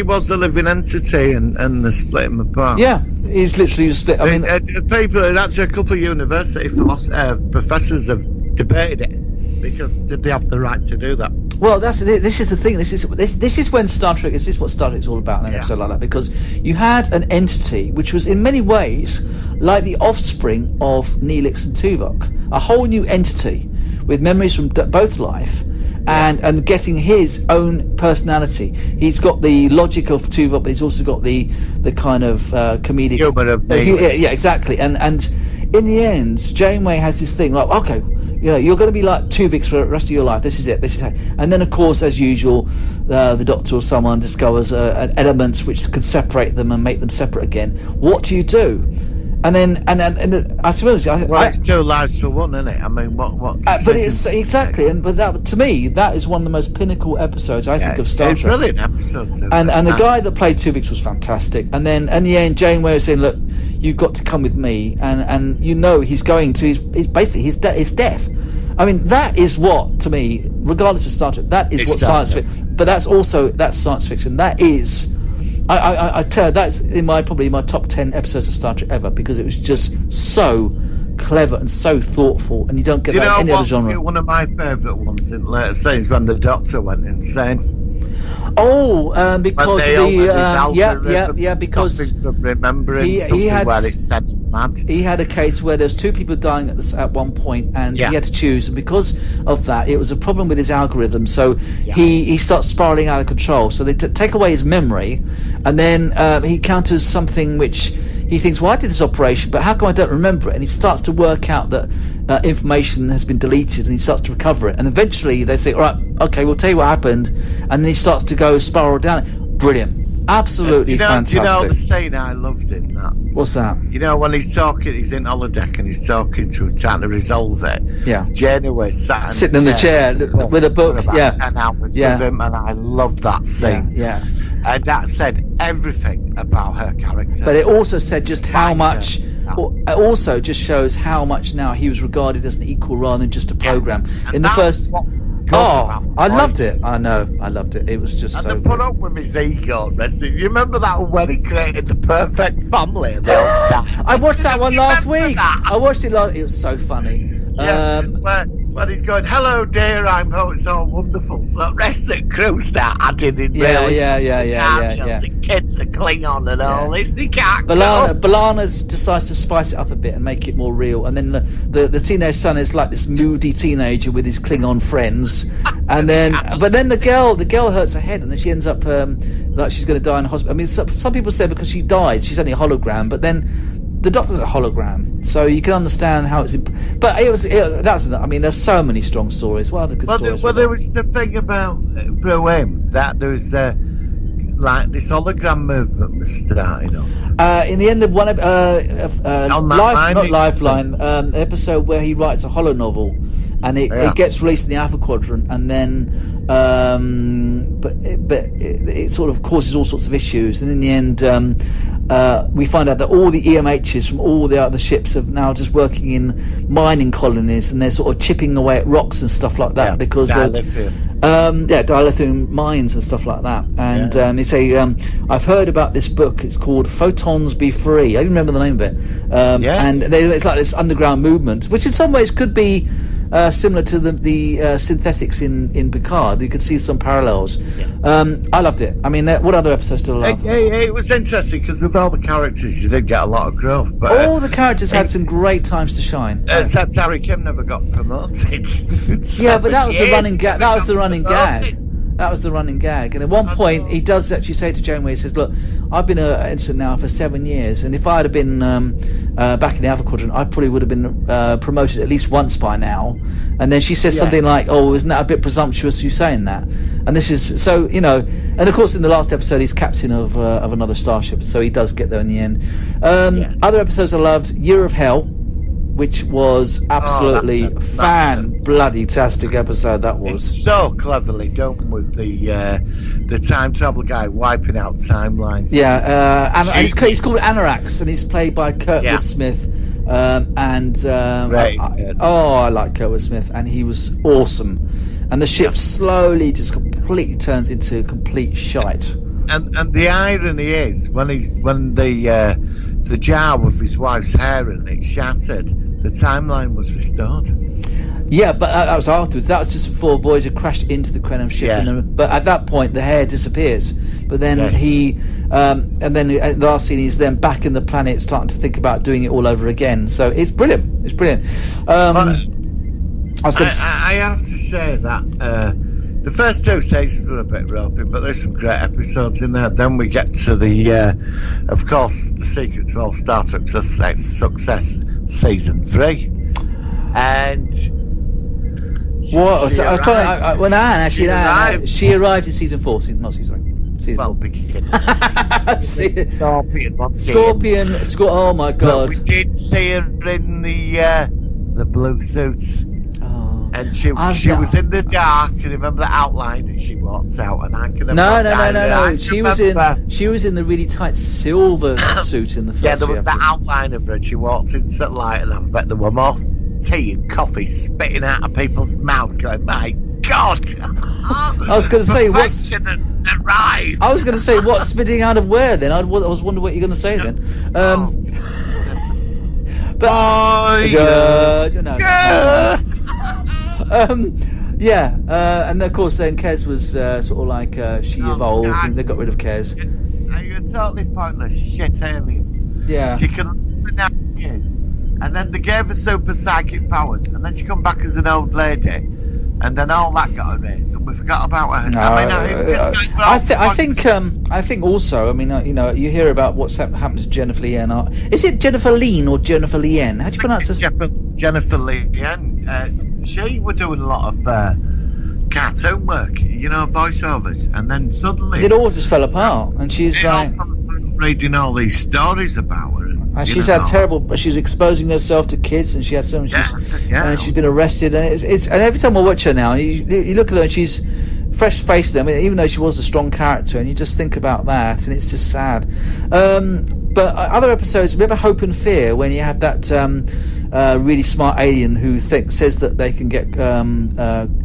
was a living entity, and they split him apart. Yeah, he's literally split. I mean, actually, a couple of university professors have debated it because did they have the right to do that? Well, this is the thing. This is when Star Trek. This is what Star Trek is all about in an episode like that, because you had an entity which was in many ways like the offspring of Neelix and Tuvok, a whole new entity with memories from both life. And getting his own personality. He's got the logic of Tuvok, but he's also got the kind of comedic humor of Neelix. Yeah, exactly. And in the end, Janeway has this thing like, okay, you know, you're going to be like Tuvix for the rest of your life. This is it. This is how. And then, of course, as usual, the Doctor or someone discovers an element which can separate them and make them separate again. What do you do? And then, I suppose, it's two lives for one, isn't it? I mean, what? But it's exactly, but that, to me, that is one of the most pinnacle episodes I think of Star Trek. It's a brilliant episode too. And the guy that played Tuvix was fantastic. And then, in the end, Janeway was saying, "Look, you've got to come with me," and you know he's going to. He's basically his death. I mean, that is what, to me, regardless of Star Trek, that is what science fiction. But that's science fiction. That is. I tell you, that's probably my top 10 episodes of Star Trek ever, because it was just so clever and so thoughtful, and you don't get that in any other genre. One of my favourite ones in later seasons when the Doctor went insane. Because because from remembering he had where it sent him mad. He had a case where there was two people dying at one point, and he had to choose, and because of that, it was a problem with his algorithm. So he starts spiraling out of control. So they take away his memory, and then he encounters something which he thinks, well, I did this operation, but how come I don't remember it? And he starts to work out that information has been deleted, and he starts to recover it. And eventually they say, all right, okay, we'll tell you what happened. And then he starts to go spiral down. Brilliant. Absolutely fantastic. Do you know the scene I loved in that? What's that? You know, when he's talking, he's in holodeck and he's talking to trying to resolve it. Yeah. Janeway sitting in the chair with a book. For about 10 hours with him, and I love that scene. Yeah. And that said everything about her character. But it also said just how Right, much. yeah. It also just shows how much now he was regarded as an equal rather than just a program. And In the that first, was what was good about I loved Voyager. it. I know, I loved it. It was just And so they put good. up with his ego, resting. You remember that when he created the perfect family and they all started? I watched that one last Remember week. that? I watched it last. It was so funny. Yeah, where he's going, hello dear, it's all wonderful. So the rest of the crew start adding in Yeah, realistic yeah. scenarios and kids are Klingon and all this. They can't go. Balana decides to spice it up a bit and make it more real, and then the teenage son is like this moody teenager with his Klingon friends, and then but then the girl hurts her head, and then she ends up like she's going to die in hospital. I mean, some people say because she died, she's only a hologram, but then the Doctor's a hologram, so you can understand how it's. But I mean, there's so many strong stories. What other good stories? Well, there was the thing about through him that there was like this hologram movement was starting up. In the end of one, Lifeline, episode where he writes a holo novel, and it gets released in the Alpha Quadrant, and then, but it sort of causes all sorts of issues, and in the end, we find out that all the EMHs from all the other ships are now just working in mining colonies, and they're sort of chipping away at rocks and stuff like that because dilithium mines and stuff like that. And they say, I've heard about this book. It's called Photons Be Free. I even remember the name of it. And it's like this underground movement, which in some ways could be similar to the synthetics in Picard. You could see some parallels. I loved it. I mean, what other episodes did I love? It was interesting because with all the characters, you did get a lot of growth. But all the characters had some great times to shine. Except Harry Kim never got promoted. Yeah, but that was the running gag. That was the running gag. That was the running gag. And at one point, he does actually say to Janeway, he says, look, I've been an ensign now for 7 years, and if I had been back in the Alpha Quadrant, I probably would have been promoted at least once by now. And then she says something like, oh, isn't that a bit presumptuous, you saying that? And this is, so, and of course in the last episode, he's captain of another starship, so he does get there in the end. Other episodes I loved, Year of Hell, which was absolutely fan-bloody-tastic episode. That was so cleverly done with the time travel guy wiping out timelines. He's called Anorax, and he's played by Kurtwood Smith. I like Kurtwood Smith, and he was awesome. And the ship slowly just completely turns into complete shite. And the irony is when the jar with his wife's hair in it shattered, the timeline was restored. Yeah, but that was afterwards. That was just before Voyager crashed into the Krenim ship. But at that point, the hair disappears. But then and then the last scene, he's then back in the planet, starting to think about doing it all over again. So it's brilliant. It's brilliant. I have to say that the first two seasons were a bit ropey, but there's some great episodes in there. Then we get to of course, the secret to all Star Trek success, season 3, and she arrived in season 4, not season 3. Scorpion. Oh my God! But we did see her in the blue suits. And she was in the dark. Can you remember the outline? And she walks out, and I can. No. She was in the really tight silver suit in the first. Yeah, there was the outline of her. And she walks into the light, and I bet there were more tea and coffee spitting out of people's mouths. Going, my God! I was going to say what's arrived. I was going to say what's spitting out of where? Then I was wondering what you're going to say then. And of course then Kez was sort of like she evolved and they got rid of Kez. You're a totally pointless shit alien. Yeah. She can live for 9 years, and then they gave her super psychic powers, and then she come back as an old lady, and then all that got erased, and we forgot about her. I think also, I mean, you hear about what's happened to Jennifer Lien. Is it Jennifer Lien or Jennifer Lien? How do you pronounce this? Jennifer Lien. She were doing a lot of cartoon work, voiceovers, and then suddenly it all just fell apart, and she's like reading all these stories about her. And she's had terrible. She's exposing herself to kids, and she has and she's been arrested. And it's and every time I watch her now, you look at her, and she's fresh face there. I mean, even though she was a strong character, and you just think about that, and it's just sad. But other episodes, remember Hope and Fear, when you had that really smart alien who says that they can get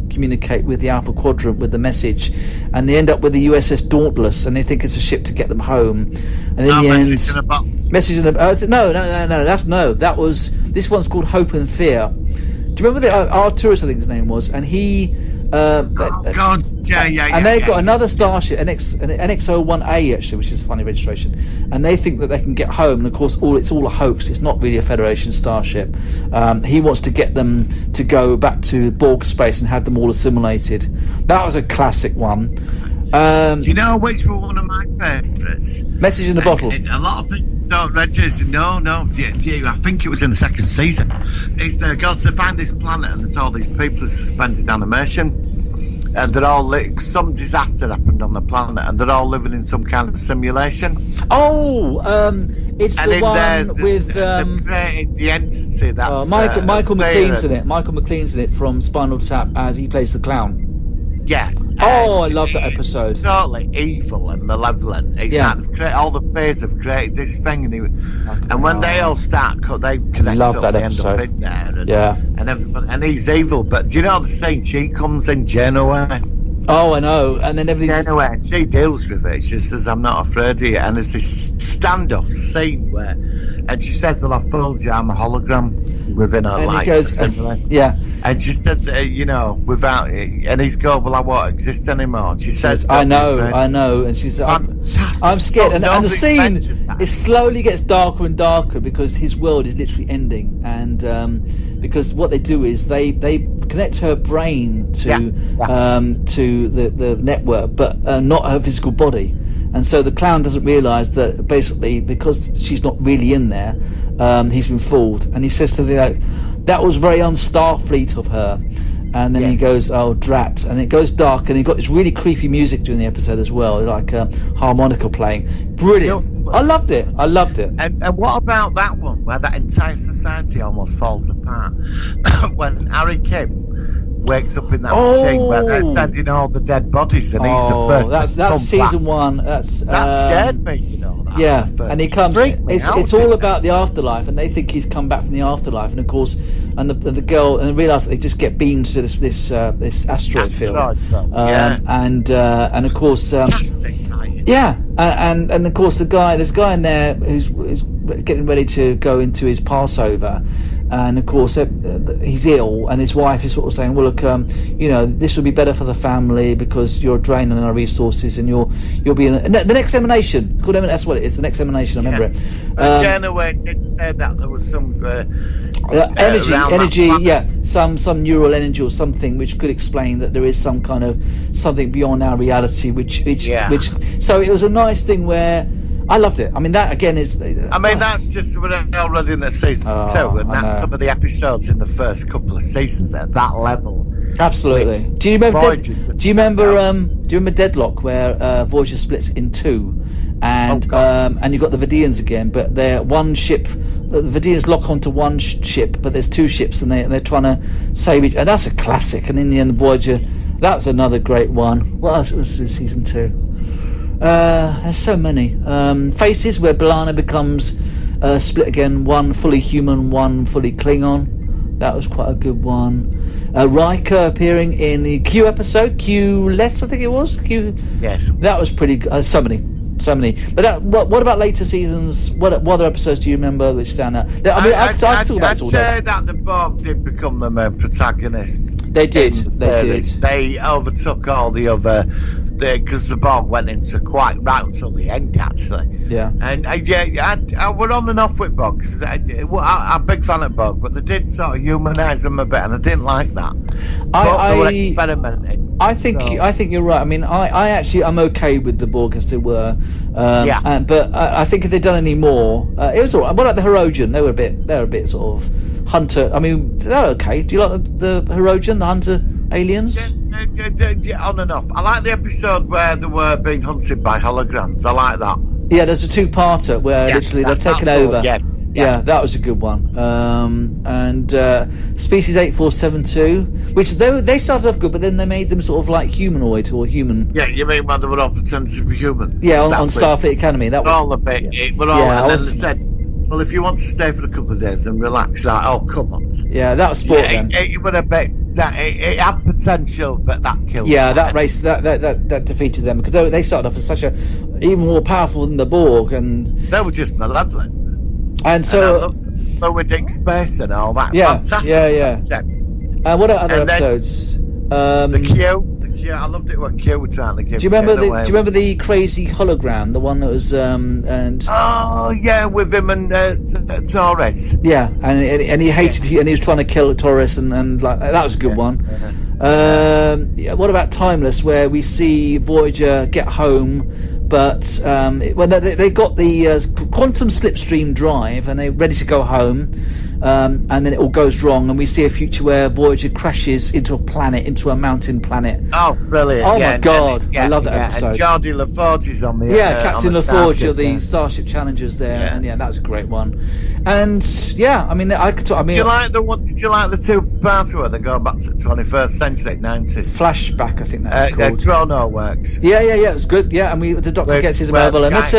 communicate with the Alpha Quadrant with the message, and they end up with the USS Dauntless, and they think it's a ship to get them home, and in the end, message in a that was this one's called Hope and Fear. Do you remember Arturus, I think his name was, and he. And they've got another starship, NX-01A actually, which is a funny registration, and they think that they can get home. And of course, it's all a hoax. It's not really a Federation starship. He wants to get them to go back to Borg space and have them all assimilated. That was a classic one. Do you know which were one of my favourites? Message in a Bottle. A lot of people don't register. No. Yeah, I think it was in the second season. It's the gods. They find this planet and there's all these people suspended animation, and they're all some disaster happened on the planet, and they're all living in some kind of simulation. It's and the one with they've created the entity that's Michael McLean's in it. Michael McLean's in it from Spinal Tap, as he plays the clown. Yeah. I love that episode. It's totally evil and malevolent. It's like all the Fays have created this thing, and when they all start, they connect up. They end up in there, and he's evil. But do you know the scene? She comes in Janeway. Oh, I know. And then everything. Janeway, and she deals with it. She says, "I'm not afraid of you." And there's this standoff scene where, and she says, "Well, I fooled you. I'm a hologram." Within her life, and she says, without it, and he's going, "Well, I won't exist anymore." And she says, I know, and she says, "I'm scared." And the scene it slowly gets darker and darker because his world is literally ending, and because what they do is they connect her brain to the network, but not her physical body. And so the clown doesn't realise that basically because she's not really in there, he's been fooled. And he says to me, like, "That was very un-Starfleet of her." And then he goes, "Oh, drat." And it goes dark, and he got this really creepy music during the episode as well, like harmonica playing. Brilliant. I loved it. And what about that one where that entire society almost falls apart? When Harry Kim wakes up in that machine where they're sending all the dead bodies, and he's the first. That's season one. That scared me, That and he comes. It's all about the afterlife, and they think he's come back from the afterlife, and of course, and the girl, and they realise they just get beamed to this asteroid field, and of course, and of course, there's a guy in there who's getting ready to go into his Passover. And of course, he's ill, and his wife is sort of saying, "Well, look, this will be better for the family because you're draining our resources, and you'll be in the next emanation." It's called that's what it is. The next emanation. I remember it. Janeway did say that there was some energy, some neural energy or something which could explain that there is some kind of something beyond our reality. Which. So it was a nice thing where. I loved it. I mean, that again is. That's just we're already in the season 2, and that's some of the episodes in the first couple of seasons at that level. Absolutely. Do you remember Deadlock, where Voyager splits in two, and you got the Vidians again, but they're one ship. The Vidians lock onto one ship, but there's two ships, and they're trying to save each. And that's a classic. And in the end, Voyager. That's another great one. What else was in season 2? There's so many. Faces, where B'Elanna becomes split again, one fully human, one fully Klingon. That was quite a good one. Riker appearing in the Q episode, Q-less, I think it was. Q. Yes. That was pretty good. So many. But what about later seasons? What other episodes do you remember which stand out? I'd talk about it all day. I'd say that the Borg did become the main protagonists. They did. They overtook all the other. Because the Borg went into quite right until the end, actually. Yeah. And I we're on and off with Borg because I'm a big fan of Borg, but they did sort of humanise them a bit, and I didn't like that. They were experimenting. I think you're right. I mean, I'm okay with the Borg as they were. But I think if they'd done any more, it was all right. What about the Hirogen? They were a bit sort of hunter. I mean, they're okay. Do you like the Hirogen, the hunter aliens? On and off. I like the episode where they were being hunted by holograms. I like that. Yeah, there's a two-parter where literally they've taken over. Yeah, that was a good one. And Species 8472, which they started off good, but then they made them sort of like humanoid or human. Yeah, you mean when they were all pretending to be human? Yeah, on Starfleet Academy. That was all a bit. Yeah. And then they said, well, if you want to stay for a couple of days and relax, like, oh, come on. Yeah, that was sport then. It would have been that it had potential, but that killed. Yeah, that race that defeated them because they started off as such a even more powerful than the Borg, and they were just lads. And so, with Dick Space and all that. Yeah, Fantastic. Yeah. What are other episodes? The Q. I loved it when Q was trying to give. Do you remember the crazy hologram, the one that was and? Oh yeah, with him and Torres. Yeah, and he hated and he was trying to kill Torres and like that was a good one. What about Timeless, where we see Voyager get home, but they got the quantum slipstream drive and they're ready to go home. And then it all goes wrong, and we see a future where Voyager crashes into a mountain planet. Oh, brilliant! Oh my God, I love that episode. And Geordie LaForge is on the Captain on the LaForge of the yeah. Starship Challengers there, and that's a great one. And I mean, did you like the one? Did you like the two-parter where they go back to the 21st century, 90s? Flashback, I think that's called. Chrono Works. Yeah, it was good. Yeah, and the Doctor gets his mobile, and that's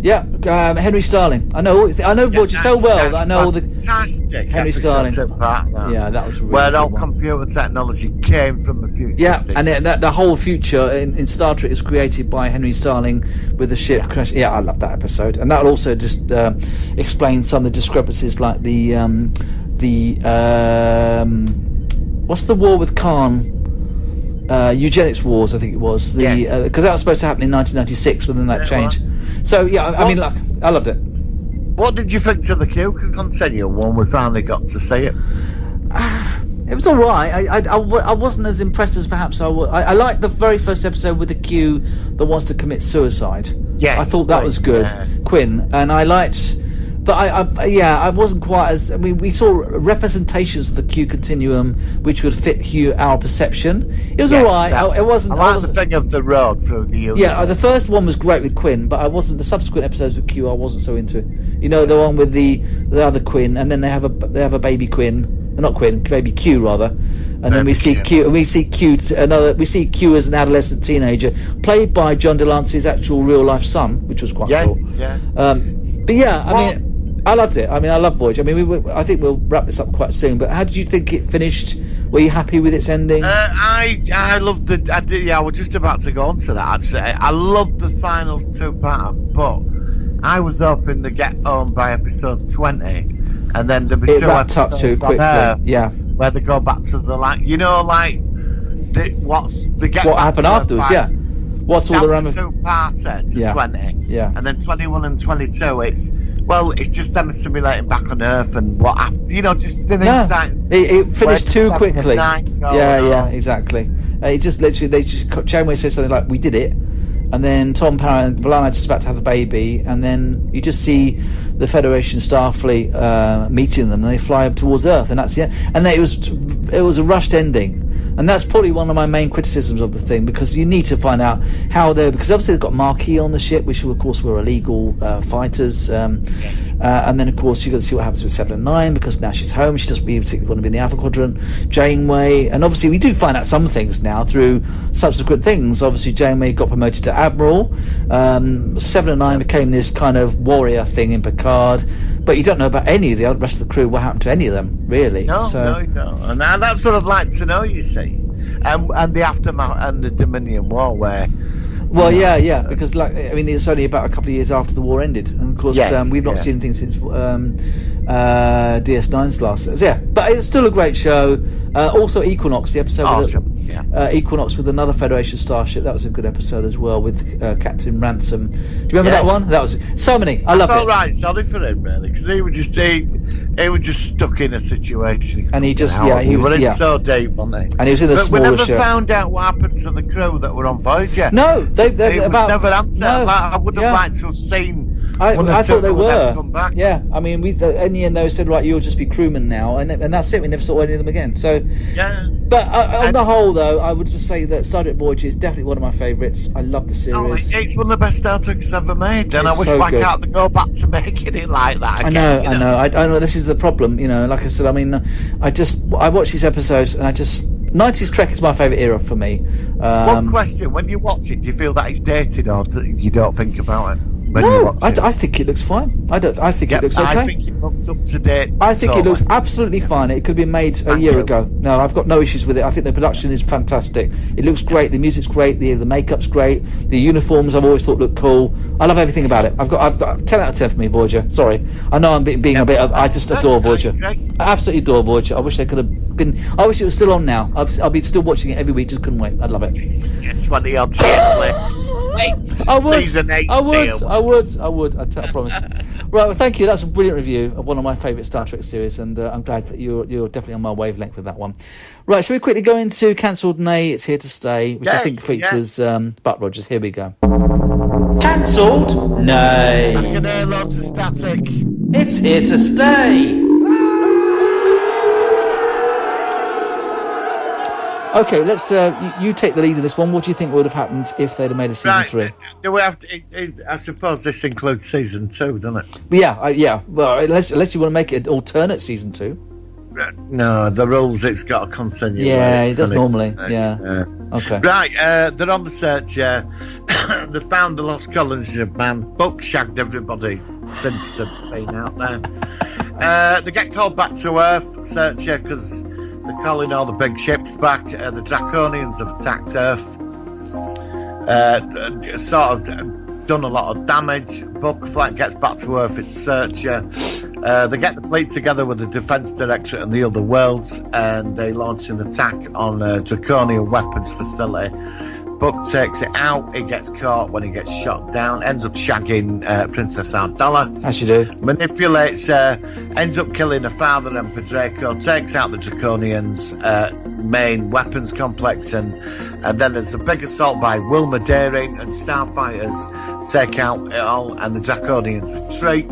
Henry Starling. I know Voyager so well that I know all the fantastic Henry Starling. Yeah, that was really where all one. Computer technology came from the future. Yeah, and the whole future in Star Trek is created by Henry Starling with the ship crash. Yeah, I love that episode, and that also just explains some of the discrepancies, like the what's the war with Khan? Eugenics Wars, I think it was. Because that was supposed to happen in 1996, but then that changed. So I mean, like, I loved it. What did you think to the Q Continuum when we finally got to see it? It was all right. I wasn't as impressed as perhaps I would. I liked the very first episode with the Q that wants to commit suicide. Yes, I thought that was good, Quinn, and I liked. But I wasn't quite as. I mean, we saw representations of the Q continuum which would fit our perception. It was all right. It wasn't. I like the thing of the road through the universe. Yeah, the first one was great with Quinn, but I wasn't. The subsequent episodes with Q, I wasn't so into. You know, the one with the other Quinn, and then they have a baby Quinn, not Quinn, baby Q rather, and then we see Q, and we see Q as an adolescent teenager, played by John Delancey's actual real life son, which was quite cool. Yeah. But yeah, I mean. I loved it. I mean, I love Voyager. I mean, I think we'll wrap this up quite soon. But how did you think it finished? Were you happy with its ending? I loved the. I was just about to go on to that. Actually, I loved the final two-part, but I was hoping to get home by episode 20, and then there'd be two wrapped up too quickly. Where they go back to the what happened afterwards? Yeah. What's all the two-parter to 20? Yeah. And then 21 and 22. It's just them simulating back on Earth and what happened. Just an insight. It finished too quickly. Yeah, exactly. It just literally, Janeway says something like, "We did it," and then Tom Paris and B'Elanna just about to have the baby, and then you just see the Federation Starfleet meeting them, and they fly up towards Earth, and that's it. And it was a rushed ending. And that's probably one of my main criticisms of the thing, because you need to find out how because obviously they've got Marquis on the ship, which of course were illegal fighters, and then of course you've got to see what happens with 7 and 9, because now she's home, she doesn't particularly want to be in the Alpha Quadrant. Janeway, and obviously we do find out some things now through subsequent things. Obviously Janeway got promoted to Admiral, 7 and 9 became this kind of warrior thing in Picard, but you don't know about any of the rest of the crew, what happened to any of them, really. No. And that's what I'd like to know, you see. And the aftermath and the Dominion War, where because it's only about a couple of years after the war ended, and of course we've not seen anything since DS9's last. But it was still a great show. Also Equinox, the episode Equinox with another Federation starship, that was a good episode as well, with Captain Ransom. Do you remember that one? That was so many. I loved it. I felt right sorry for him, really, because he was just stuck in a situation, and he was in so deep, wasn't he? And he was in a smaller ship. We never found out what happened to the crew that were on Voyager. No, they was never answered. No. I would have liked to have seen I thought they will were. never come back. Yeah, I mean, in the end, they said, right, you'll just be crewmen now, and that's it. We never saw any of them again. So, Yeah. But on the whole, though, I would just say that Star Trek Voyager is definitely one of my favourites. I love the series. It's one of the best Star Treks ever made, and It's I wish so why good. can't they go back to making it like that again? I know. I know. This is the problem. Like I said, I mean, I watch these episodes, and 90s Trek is my favourite era for me. One question: when you watch it, do you feel that it's dated, or you don't think about it when you No, watch it? I think it looks fine. I think it looks okay. I think it looks up to date. I think it totally. looks absolutely fine. It could have been made a Thank year you. ago. No, I've got no issues with it. I think the production is fantastic. It looks great. The music's great. The makeup's great. The uniforms I've always thought look cool. I love everything about it. I've got 10 out of 10 for me, Voyager. Sorry, I know I'm being a bit. I just adore Voyager. I absolutely adore Voyager. I wish they could have been. I wish it was still on now. I'll be still watching it every week. Just couldn't wait. I love it. It's 20 odd years later. I would. Season 8. I would. I promise. Right. Well, thank you. That's a brilliant review of one of my favourite Star Trek series, and I'm glad that you're definitely on my wavelength with that one. Right. Shall we quickly go into Cancelled Nay? It's Here to Stay, which I think features Buck Rogers. Here we go. Cancelled Nay. I can hear lots of static. It's here to stay. Okay, let's. You take the lead in this one. What do you think would have happened if they'd have made a season 3? Do we have to, I suppose this includes season 2, doesn't it? Yeah. Well, unless you want to make it an alternate season 2. No, the rules, it's got to continue. Yeah, it does normally. Yeah. Okay. Right, they're on the search. They found the lost colonies of man. Buck shagged everybody since they've been out there. They get called back to Earth, searcher, because they're calling all the big ships back. The Draconians have attacked Earth. Sort of done a lot of damage. Buck flight gets back to Earth. It's searcher. They get the fleet together with the Defence Directorate and the other worlds, and they launch an attack on a Draconian weapons facility. Buck takes it out. He gets caught when he gets shot down. Ends up shagging Princess Ardella. As you do. Manipulates her. Ends up killing her father, Emperor Draco. Takes out the Draconians' main weapons complex, and then there's a big assault by Wilma Daring, and starfighters take out it all, and the Draconians retreat.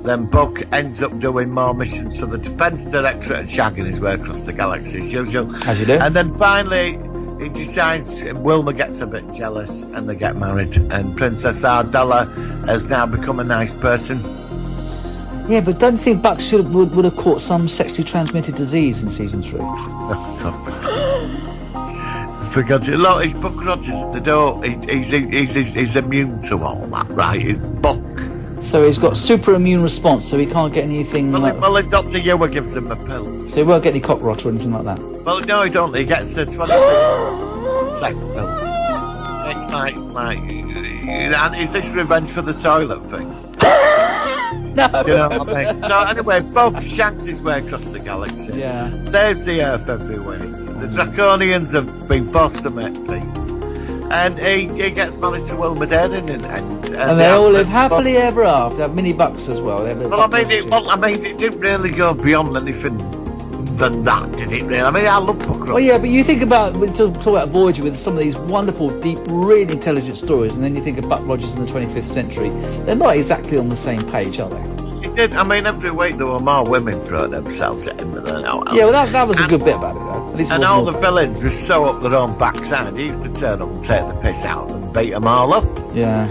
Then Buck ends up doing more missions for the Defence Directorate and shagging his way across the galaxy as usual. As you do. And then finally, he decides, Wilma gets a bit jealous, and they get married. And Princess Ardella has now become a nice person. Yeah, but don't you think Buck would have caught some sexually transmitted disease in season 3? Forgot it. Look, it's Buck Rogers. They don't. He's immune to all that, right? He's Buck. So he's got super immune response, so he can't get anything. Well, Dr. Ewer gives him a pill. So he won't get any cock rot or anything like that. Well, no, he don't. He gets the 26 second pill. It's like, and is this revenge for the toilet thing? No. Do you know what I mean? So anyway, Buck shanks his way across the galaxy. Yeah. Saves the Earth every way. The Draconians have been forced to make peace. And he gets married to Wilma Daring, and they all live happily ever after. They have mini Bucks as well. It didn't really go beyond anything than that, did it? Really? I mean, I love Buck Rogers. Well, yeah, but you think about we talk about Voyager with some of these wonderful, deep, really intelligent stories, and then you think of Buck Rogers in the 25th century. They're not exactly on the same page, are they? It did. I mean, every week there were more women throwing themselves at him than anyone else. Yeah, well, that was a good bit about it, though. At least and all the villains were so up their own backside. He used to turn up and take the piss out and beat them all up. Yeah.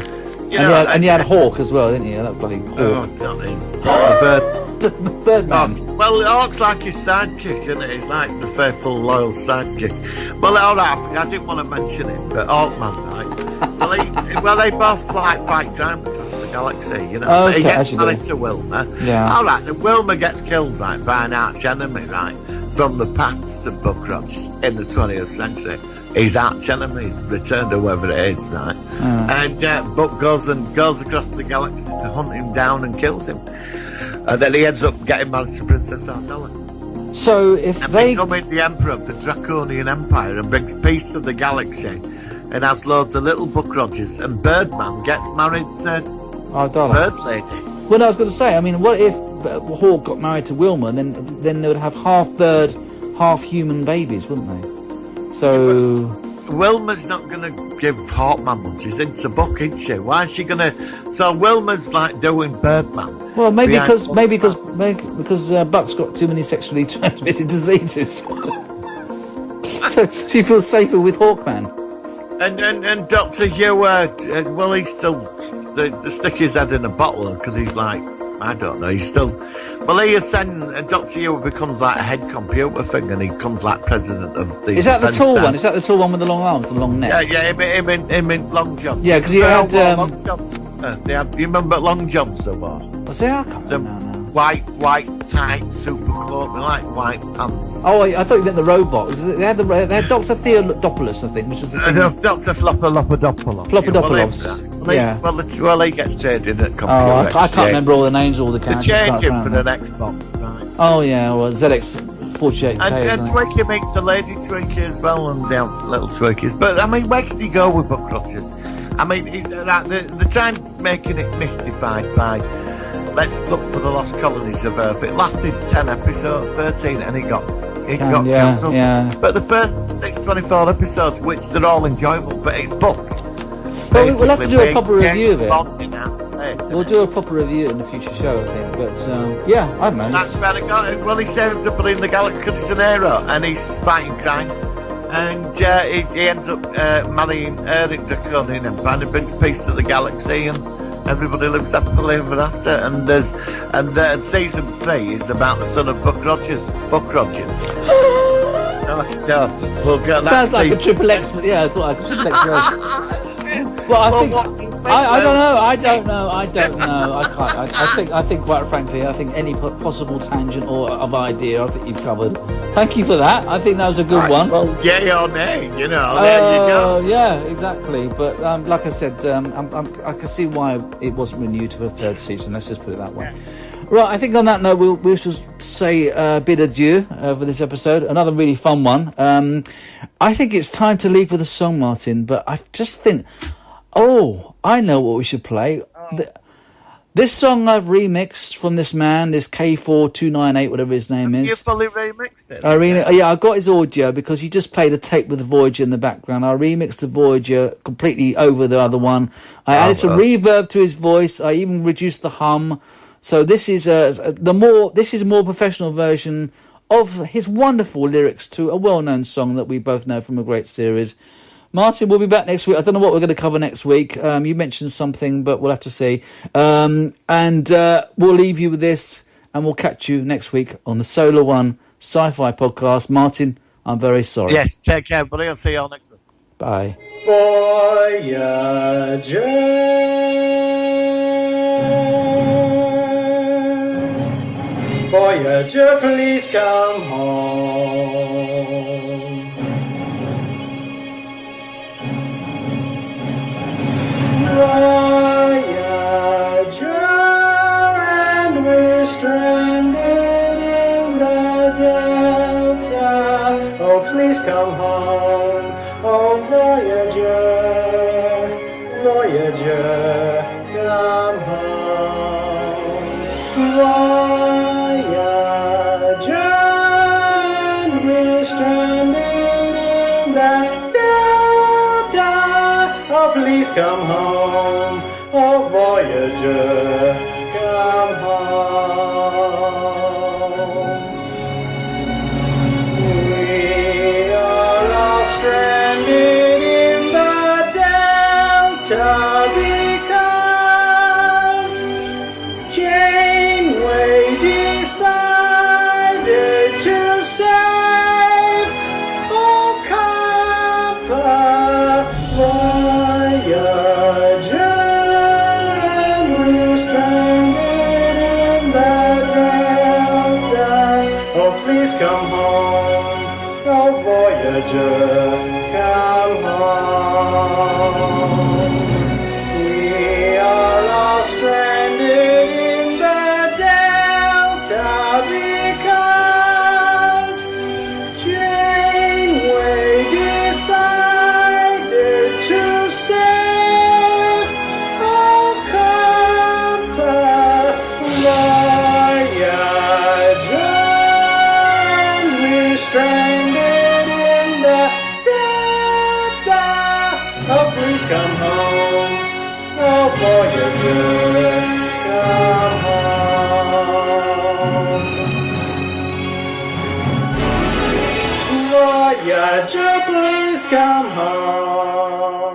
And you had Hawk as well, didn't you? That bloody Hawk. Oh, God, the bird. The Birdman. Oh, well, Hawk's like his sidekick, isn't it? He's like the faithful, loyal sidekick. Well, all right, I didn't want to mention him, but Hawkman, right? Well, they both fight crime across the galaxy, you know. Okay, he gets married to Wilma. Yeah. All right, then Wilma gets killed, right, by an arch enemy, right, from the past of Buck Rogers in the 20th century. His arch enemy, returned to whoever it is, right? And Buck goes across the galaxy to hunt him down and kills him. And then he ends up getting married to Princess Ardella. So if they becoming the emperor of the Draconian Empire and brings peace to the galaxy, and has loads of little Buck Rogers, and Birdman gets married to Bird Lady. Well, I was going to say, I mean, what if Hawk got married to Wilma, and then they would have half bird, half human babies, wouldn't they? So Wilma's not going to give Hawkman much. She's into book, isn't she? Why is she going to? So Wilma's like doing Birdman. Well, because Buck's got too many sexually transmitted diseases, so she feels safer with Hawkman. And Dr. Hugh, well, he's still the stick his head in a bottle because he's like, I don't know, he's still. Well, he ascends. Dr. Hugh becomes like a head computer thing, and he becomes like president of the. Is that the tall one? Is that the tall one with the long arms, the long neck? Yeah, him in Long John. Yeah, because he had. Long Johns. You remember Long Johns though, boy? Was there? I can't remember now. White tight super clothing, like white pants. Oh, I thought you meant the robot. They had Dr. Theodopoulos, I think, which was the thing. Dr. Flopadopoulos. Flopadopoulos. Yeah. Well, he gets traded at computer. Oh, I can't remember all the names of all the characters. They change him for an Xbox, right? Oh yeah, well ZX 48K. And Twinkie meets the lady Twinkie as well, and they have little Twinkies. But I mean, where can he go with Buck Rogers? I mean, they're trying making it mystified by let's look for the lost colonies of Earth. It lasted 10 episodes, 13, and it got cancelled. Yeah. But the first 24 episodes, which they're all enjoyable, but it's book. Well, we'll have to do a proper review of it. We'll do a proper review in a future show, I think. But yeah, I don't know. That's where they got it. Well, he saved up in the galaxy because it's an hero, and he's fighting crime. And he ends up marrying Eric Draconian and finding a bit of peace of the galaxy, and everybody lives happily ever after. And season 3 is about the son of Buck Rogers. Fuck Rogers. So we'll get that. Sounds like a Triple X. Yeah, it's like a Triple X. Well, I don't know. I can't. I think, quite frankly, any possible tangent or of idea, I think you've covered. Thank you for that. I think that was a good one. Well, yay or nay, there you go. Yeah, exactly. But like I said, I can see why it wasn't renewed for a third season. Let's just put it that way. Right, I think on that note, we should say a bid adieu for this episode. Another really fun one. I think it's time to leave with a song, Martin, but I just think... Oh, I know what we should play. This song I've remixed from this man, this K4298, whatever his name is. You fully remixed it? Yeah, I got his audio because he just played a tape with the Voyager in the background. I remixed the Voyager completely over the other one. I added some reverb to his voice. I even reduced the hum. So this is a more professional version of his wonderful lyrics to a well-known song that we both know from a great series. Martin, we'll be back next week. I don't know what we're going to cover next week. You mentioned something, but we'll have to see. And we'll leave you with this, and we'll catch you next week on the Solar One Sci-Fi podcast. Martin, I'm very sorry. Yes, take care, buddy. I'll see you all next week. Bye. Voyager. Voyager, please come home. Voyager, and we're stranded in the Delta. Oh, please come home. Oh, Voyager, Voyager, come home. Voyager, and we're stranded in the Delta. Oh, please come home. Oh, Voyager, come home. We are all stranded in the Delta because Janeway decided to save Okapa. Voyager, and we're stranded in the Delta. Oh, please come home. Oh, Voyager, come home. We are all stranded in the Delta because Janeway decided to save Okapa. Voyager, and we're stranded in the Delta. Voyager, come home. Voyager, please come home.